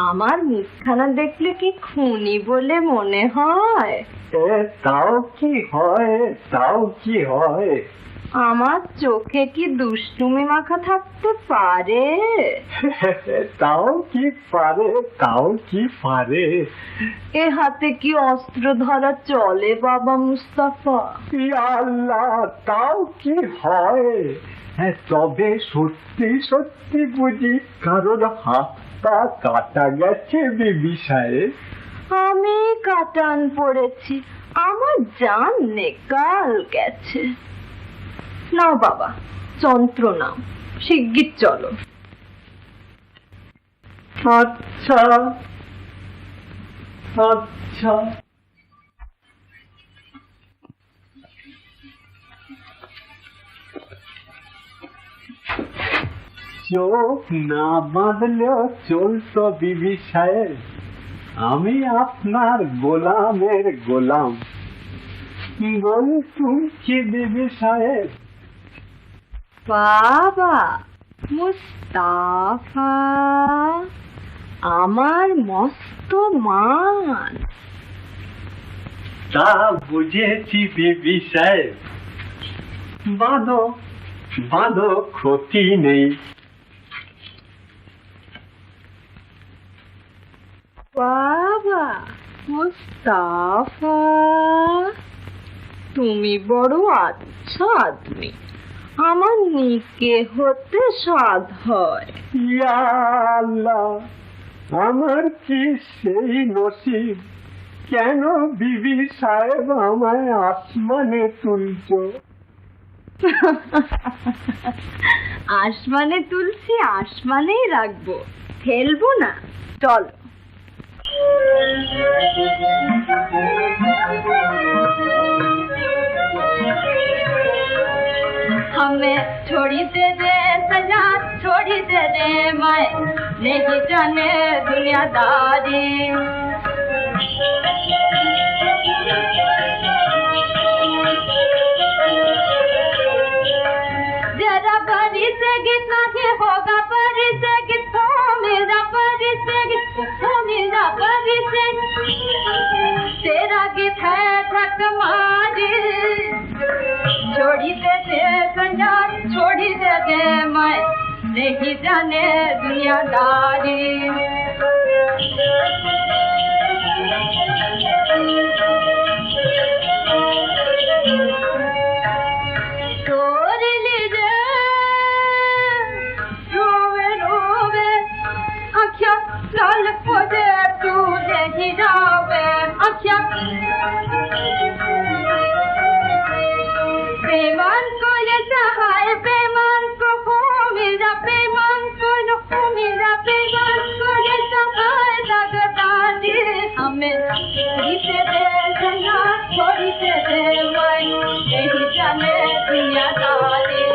আমার মুখখানা দেখলে কি খুনি বলে মনে হয়? তাও কি হয়? আমার চোখে কি দুষ্টুমি মাখা থাকতে পারে? তাও কি পারে? এ হাতে কি অস্ত্র ধরা চলে বাবা মুস্তাফা? আল্লাহ, তাও কি হয়? তবে সত্যি বুঝি কারোর হাতটা কাটা গেছে বিবি সাহেব? আমি কাটান পড়েছি, আমার জান নেকাল গেছে। নাও বাবা, যন্ত্র নাও, শিগগির চলো। আচ্ছা আচ্ছা। চোখ না বাঁধলেও চলতো বিবি সাহেব, আমি আপনার গোলামের গোলাম। বলতুম কি বিবি সাহেব? বাবা মুস্তাফা, আমার মস্ত মান। তা বুঝেছি বিবি সাহেব, বাঁধো বাঁধো, ক্ষতি নেই। বাবা মুস্তাফা, তুমি বড় আচ্ছা আদমি, আমার নিকে হতে সাধ হয়। ইয়া আল্লাহ, আমার কি সেই নসিব, কেন বিবি সাহেব আমায় আসমানে তুলছ? আসমানে তুলছি, আসমানেই রাখবো, ফেলবো না। চলো। हमें छोड़ी दे दे सजा, छोड़ी दे दे मैं नहीं जाने दुनियादारी। जरा बड़ी से गीता ही होगा, बड़ी से गीता मेरा, बड़ी से गीता मेरा, बड़ी से तेरा गीत है ढक मारी। छोड़ी दे दे संजा, छोड़ी दे दे मैं नहीं जाने दुनियादारी। तोड़ लीजे रोवे रोवे आँखिया लाल खोजे, तू नहीं जावे आँखिया। बेमान को ये सहाय, बेमान को हो मेरा, बेमान को हो मेरा, बेमान को ये सहाय लगता दे। हमें छोड़ी से दे सया, छोड़ी से दे मैं नहीं जाने दुनियादारी।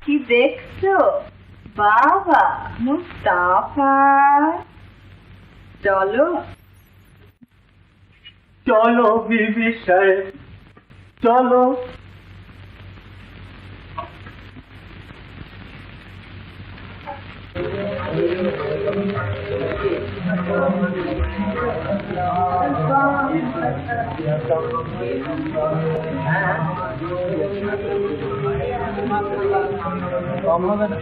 কি দেখছো বাবা মুস্তাফা? চলো চলো বিবি সাহেব, চলো। কম হবে না?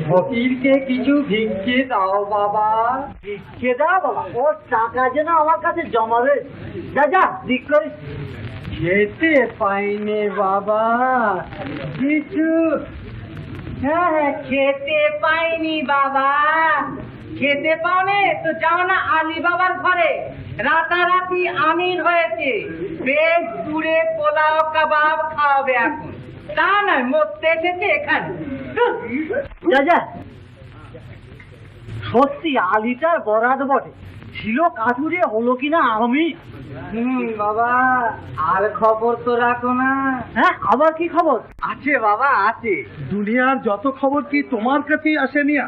ফকিরকে কিছু ভিক্ষে দাও বাবা। ভিক্ষে দাও বাবা? ওর টাকা যেন আমার কাছে জমাবে। যা যা দিক করে। খেতে পাইনি বাবা কিছু। হ্যাঁ হ্যাঁ, খেতে পাইনি বাবা। খেতে পাওনে তো যাও না আলী বাবার ঘরে, রাতারাতি আমির হয়েছে, বেশ দূরে পোলাও কাবাব খাওয়াবে এখন। তা নয় মরতে এসেছে এখানে। যা যা। সত্যি আলিটার বরাদ বটে, ছিল কাঠুরে হলো কিনা আমি। বাবা আর খবর তো রাখো না। হ্যাঁ, আবার কি খবর আছে বাবা? আছে। দুনিয়ার যত খবর কি তোমার কাছেই আসে মিয়া?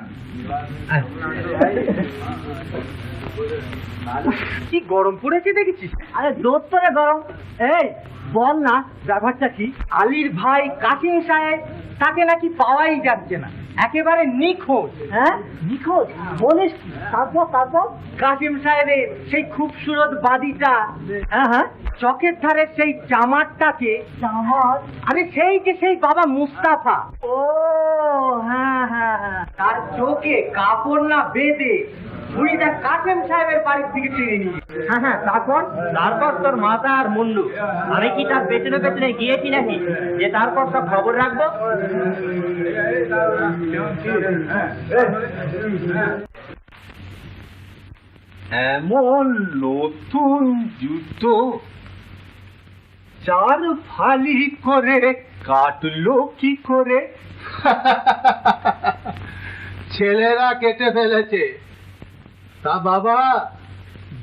কি গরম পড়েছে দেখেছিস? আরে দোর তোরে গরম। এই বল না ব্যাপারটা কি? আলীর ভাই কাসিম সাহেব, তাকে নাকি পাওয়াই যাচ্ছে না, একেবারে নিখোঁজ। হ্যাঁ নিখোঁজ বলিস? তারপর তারপর কাসিম সাহেবের সেই খুবসুরত বাদিটা, হ্যাঁ হ্যাঁ, চকের ধারে সেই জামাতটাকে। জামাত? আরে সেই যে সেই বাবা মুস্তাফা। ও হ্যাঁ হ্যাঁ হ্যাঁ, তার চোখে কাপড় না বেঁধে বুড়িটা কাসেম সাহেবের বাড়ির দিকে টেনে নিয়ে। হ্যাঁ হ্যাঁ, তারপর? তারপর তোর মাথা আর মুন্ডু। আমি কি তার পেছনে পেছনে গিয়েছি নাকি যে তারপর সব খবর রাখবো? এমন নতুন জুতো 4 ফালি করে কাটলো কি করে? ছেলেরা কেটে ফেলেছে। তা বাবা,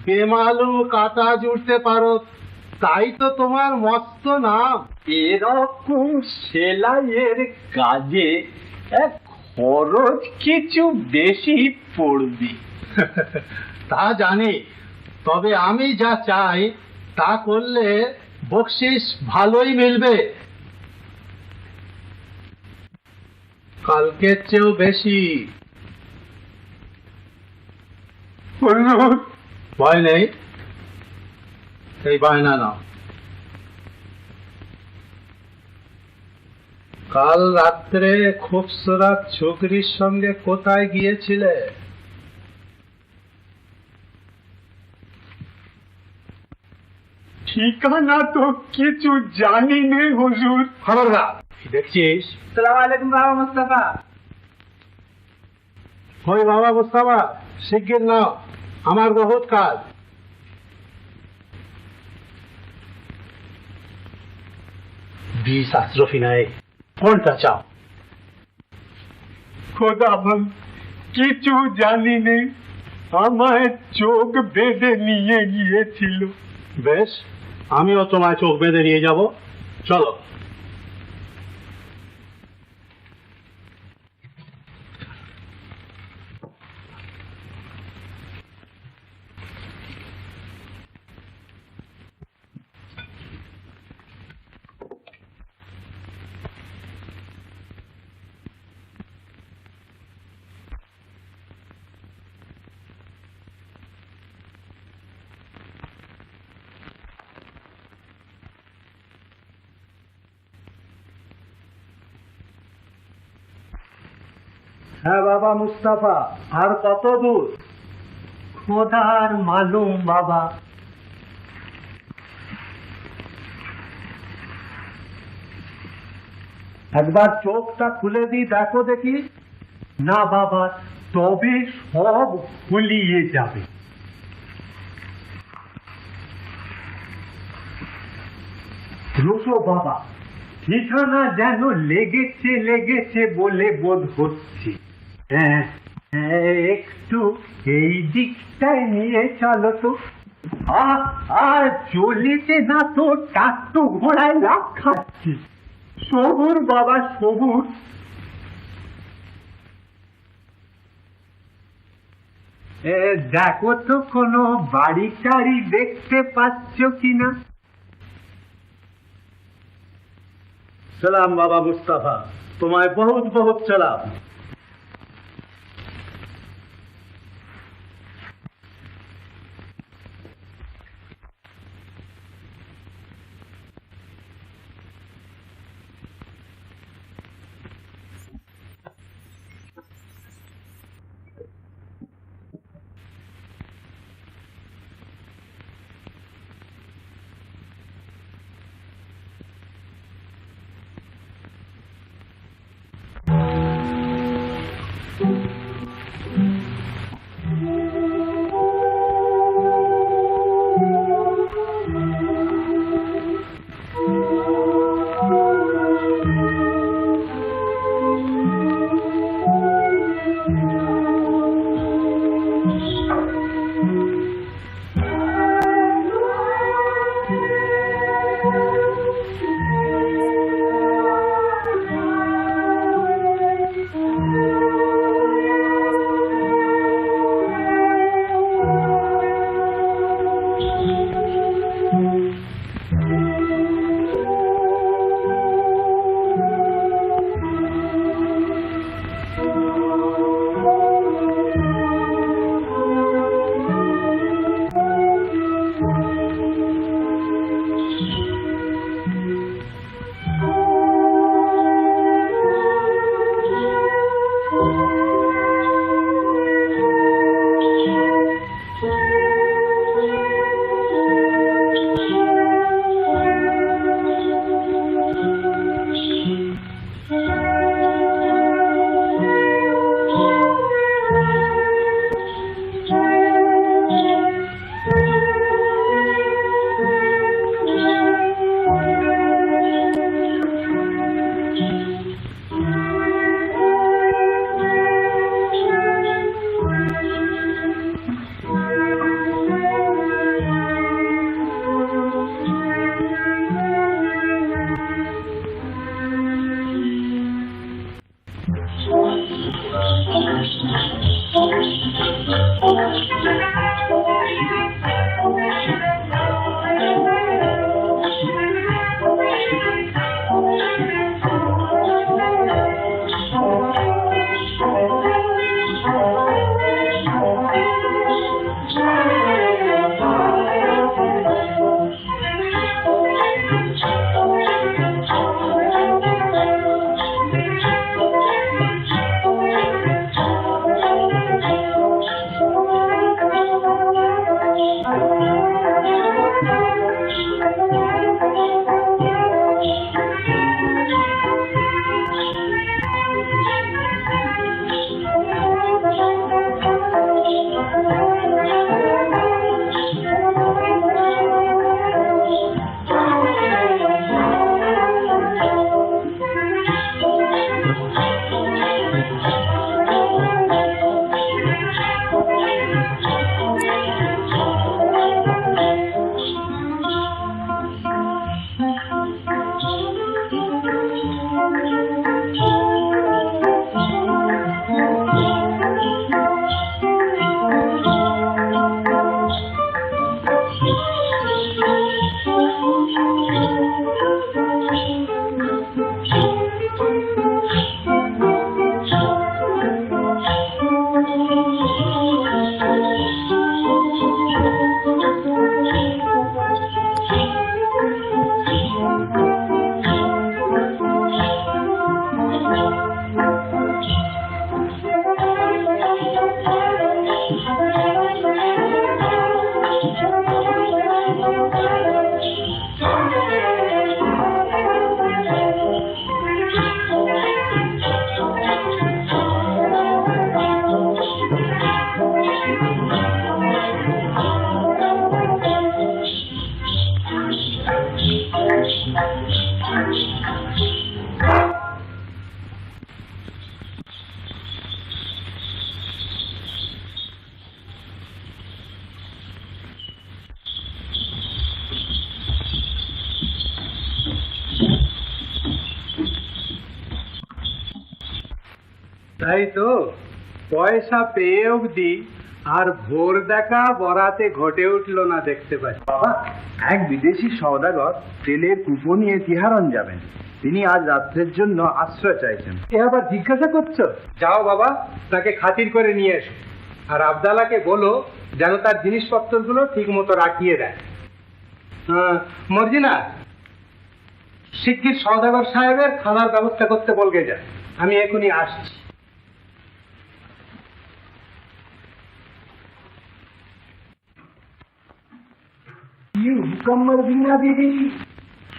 বেমালুম কাটা জুড়তে পারো, তাই তো তোমার মস্ত নাম। এরকম সেলাইয়ের কাজে খরচ কিছু বেশি পড়বে। তা জানি, তবে আমি যা চাই তা করলে বকশিস ভালোই মিলবে, কালকের চেয়েও বেশি। ভয় নেই, এই বায়না নাও। কাল রাত্রে খুবসুরত ছোকরির সঙ্গে কোথায় গিয়েছিলে? ঠিকানা তো কিছু জানি নে হুজুর। খবরদার, দেখছিস? আসসালামু আলাইকুম বাবা মুস্তাফা। ওই বাবা মুস্তাফা, শিগগির নাও, আমার বহুত কাজ। বিশ আশরফি নায়েক, কোনটা চাও? খোদা বল, কিছু জানি নে, আমায় চোখ বেঁধে নিয়ে গিয়েছিল। বেশ, আমিও তোমায় চোখ বেঁধে নিয়ে যাব, চলো। হ্যাঁ বাবা মুস্তাফা, আর কত দূর? খোদার মালুম বাবা। একবার চোখটা খুলে দিই, দেখো দেখি। না বাবা, তবে সব গুলিয়ে যাবে। রুশো বাবা, ঠিকানা যেন লেগেছে লেগেছে বলে বোধ হচ্ছে। হ্যাঁ হ্যাঁ, একটু এই দিকটায় নিয়ে চলো তো। আর চলিতে না তো টাট্টু ঘোড়ায় লাভ খাচ্ছি। সবুর বাবা সবুর। দেখো তো কোনো বাড়ি টাড়ি দেখতে পাচ্ছ কিনা। সালাম বাবা মুস্তাফা, তোমায় বহুত বহুত সালাম। তাই তো, পয়সা পেয়ে অবধি আর ভোর দেখা বরাতে ঘটে উঠলো না দেখতে পাচ্ছি। বাবা, এক বিদেশি সওদাগর তেলের কুপো নিয়ে তিহারন যাবেন। তিনি আজ রাত্রের জন্য আশ্রয় চাইছেন। এ আবার জিজ্ঞাসা করছো? যাও বাবা, তাকে খাতির করে নিয়ে এসো। আর আবদালাকে বলো যেন তার জিনিসপত্রগুলো ঠিক মতো রাখিয়ে দেয়। মর্জিনা, শিগগির সওদাগর সাহেবের খানার ব্যবস্থা করতে বলগে যা। আমি এখনই আসছি।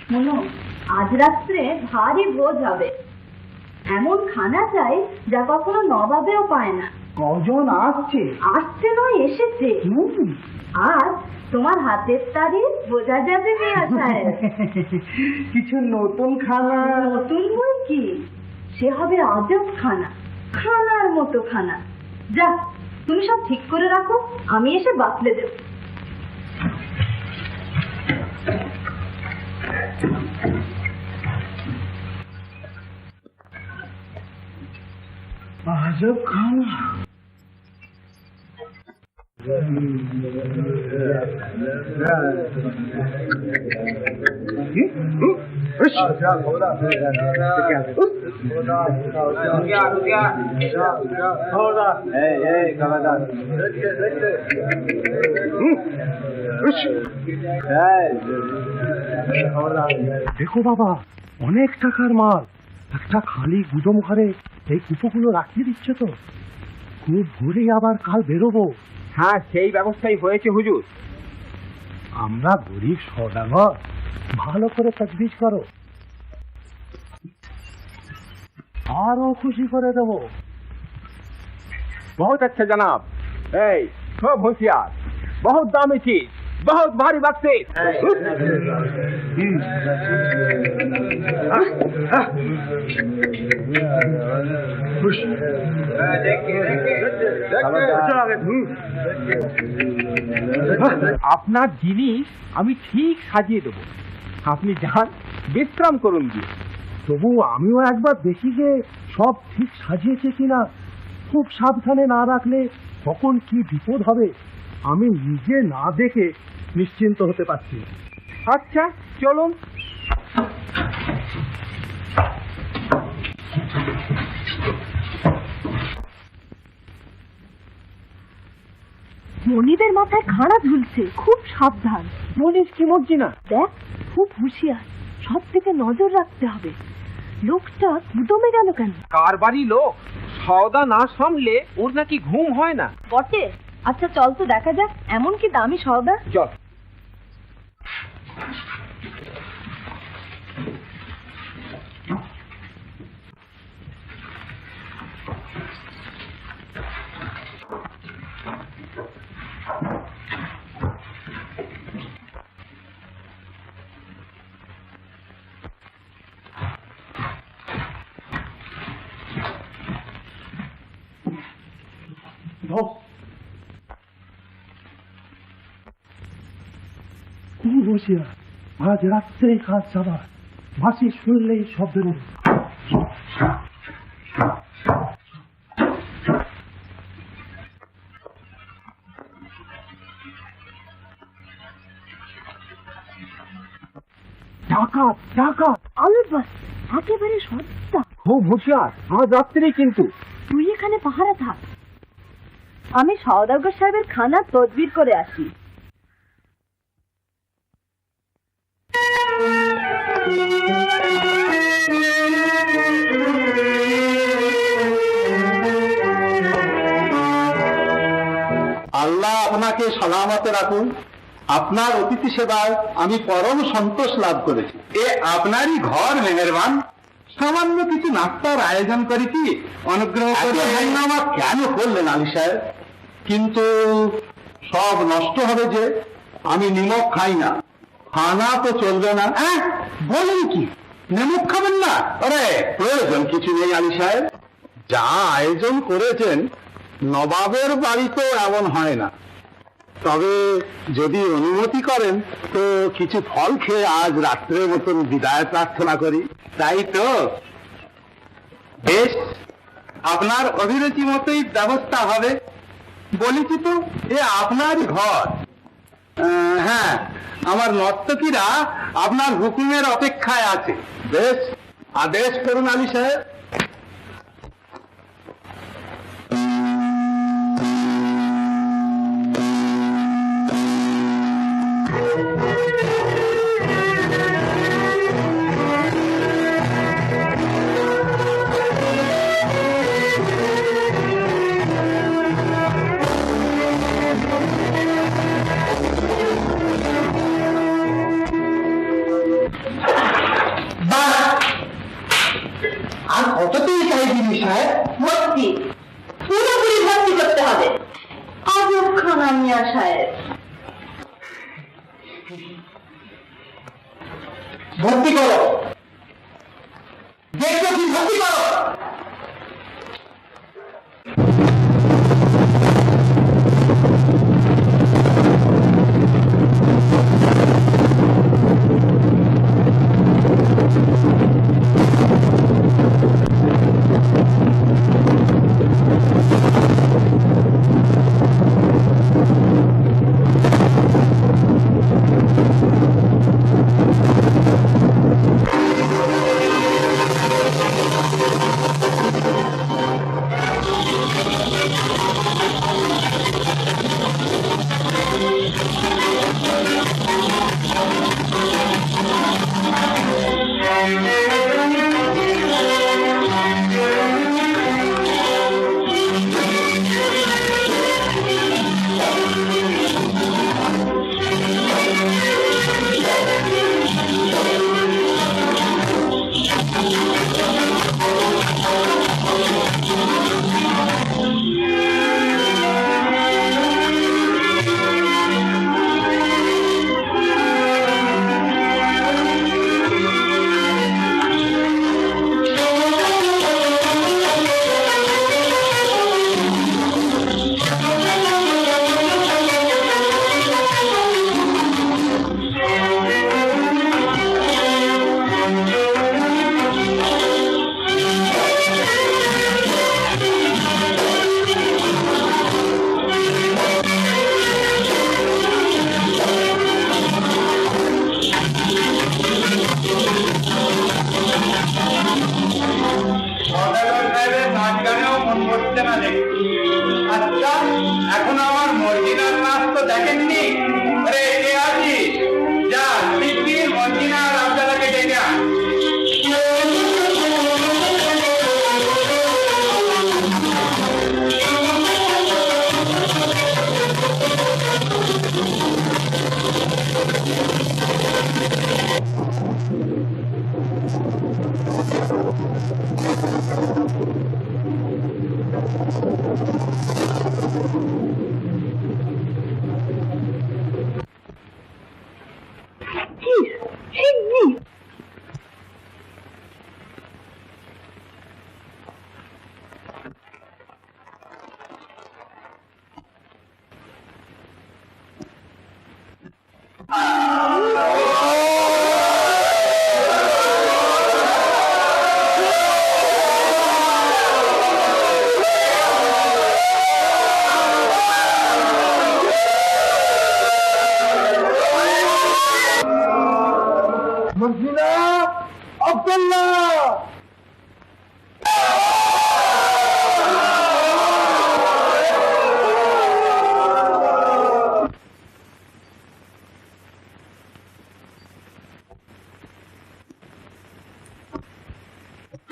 শোনো, আজ রাত্রে ভারী ভোজ হবে। এমন খানা চাই যা কখনো নবাবেও পায় না। কজন আসছে? আসছে নয়, এসেছে। আর তোমার হাতের তারিফ বোঝা যাবে মিয়া সাহেব। কিছু নতুন খানা? নতুন বই কি, সে হবে আজব খানা, খানার মতো খানা। যা, তুমি সব ঠিক করে রাখো, আমি এসে বাতলে দেব। আজব খানা। দেখো বাবা, অনেক টাকার মাল। একটা খালি গুদম ঘরে এই কুপোগুলো রাখিয়ে দিচ্ছে তো। খুব ভোরে আবার কাল বেরোবো। হ্যাঁ, সেই ব্যবস্থাই হয়েছে হুজুর। আমরা গরিব সওদাগর, ভালো করে তজবিজ করো, আরো খুশি করে দেবো। बहुत अच्छा जनाब। खूब होशियार, बहुत दामी चीज, बहुत भारी बख्शिश। আপনার জিনিস আমি ঠিক সাজিয়ে দেবো, আপনি যান বিশ্রাম করুন গিয়ে। তবু আমিও একবার দেখি যে সব ঠিক সাজিয়েছে কিনা। খুব সাবধানে না রাখলে কখন কি বিপদ হবে আমি নিজে না দেখে নিশ্চিন্ত হতে পারছি না। আচ্ছা চলুন। মনিবের মাথায় খাড়া ঝুলছে, খুব সাবধান। বলিস কি মর্জিনা? দেখ, খুব হুঁশিয়ার, সব দিকে নজর রাখতে হবে। লোকটা কুদমে গেল কেন? কারবারি লোক, সওদা না সামলে ওর নাকি ঘুম হয় না। বটে। আচ্ছা চল তো দেখা যাক এমন কি দামি সওদা। চল। খুব হুঁশিয়ার, আজ রাত্রেই কাজ যাবার। বাঁশি শুনলেই সব বেরোবে। ডাকাত, ডাকাত। আলু বাস, একেবারে সস্তা। খুব হুঁশিয়ার, আজ রাত্রেই কিন্তু। তুই এখানে পাহারা থাক, আমি সওদাগর সাহেবের খানা তদবির করে আসি। আল্লাহ আপনাকে সালামতে রাখুন। আপনার অতিথি সেবায় আমি পরম সন্তোষ লাভ করেছি। এ আপনারই ঘর মেহেরবান। সামান্য কিছু নাস্তার আয়োজন করেছি, অনুগ্রহ করে। কেন করলেন আলী সাহেব? কিন্তু সব নষ্ট হবে যে। আমি নিমক খাই না। খানা তো চলবে না। হ্যাঁ, বলেন কি, নিমক খাবেন না? আরে প্রয়োজন কিছু নেই আলী সাহেব, যা আয়োজন করেছেন নবাবের বাড়ি তো এমন হয় না। তবে যদি অনুমতি করেন তো কিছু ফল খেয়ে আজ রাত্রের মতন বিদায় প্রার্থনা করি। তাই তো, বেশ, আপনার অভিরুচি মতোই ব্যবস্থা হবে। বলেছি তো, এ আপনারই ঘর। হ্যাঁ, আমার নর্তকীরা আপনার হুকুমের অপেক্ষায় আছে। বেশ, আদেশ করুন আলী সাহেব। আর কততেই চাইবি সাহেব? ভর্তি, পুরোপুরি ভর্তি করতে হবে। আজব খানা মিয়া সাহেব। ভর্তি করো, দেখো কি ভর্তি করো। এখন আমার মর্জিনার নাচ তো দেখেননি? আরে কে আছিস? যা শিগগির মর্জিনা আর আবদালাকে ডেকে আন। মর্জিনা, আব্দুল্লাহ,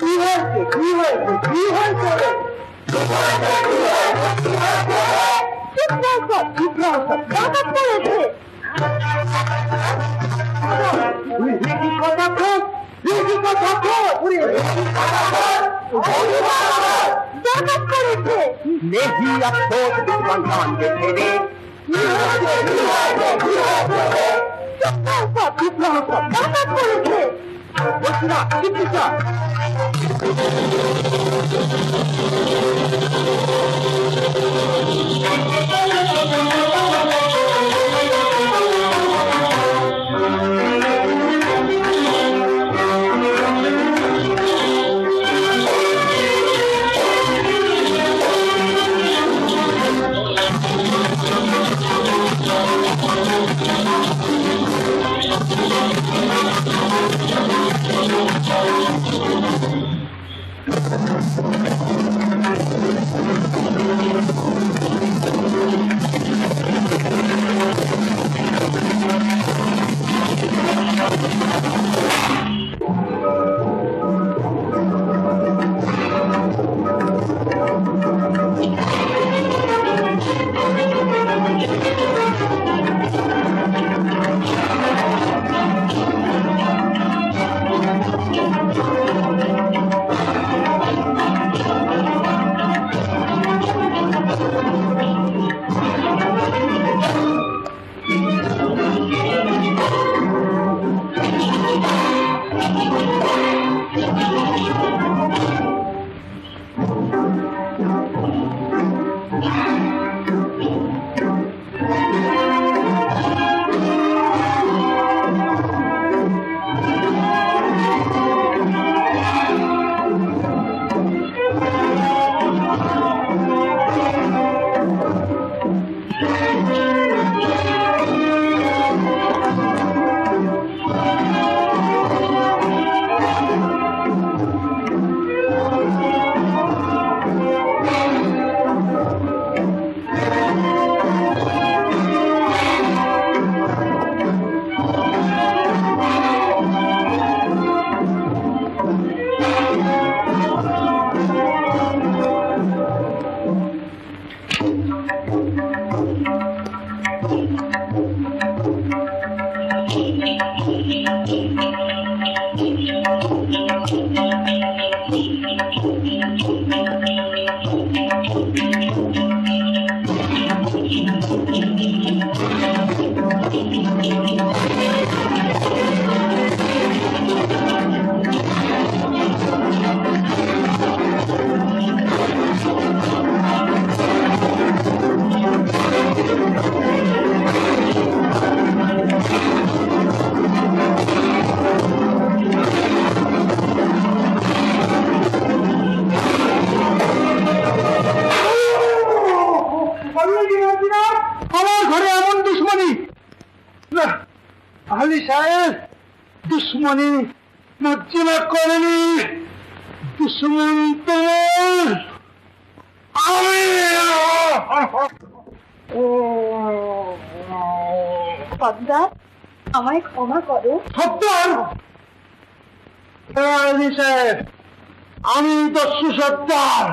কি হয়েছে? কি হয়েছে? কি হয়েছে? কথা ডাকাত করেছে। নেহি আফসোস দুশ্মন খানকে ছেড়ে। ডাকাত করেছে। বলছি না, কিন্তু স্যার আমার ঘরে এমন দুশ্মনী না, আলী সাহেব দুশ্মনী মর্জিনা করেনি, দুশ্মন তোমার আমি। সর্দার, আমায় ক্ষমা করো। সত্তর আলী সাহেব, আমি দস্যু সত্তর।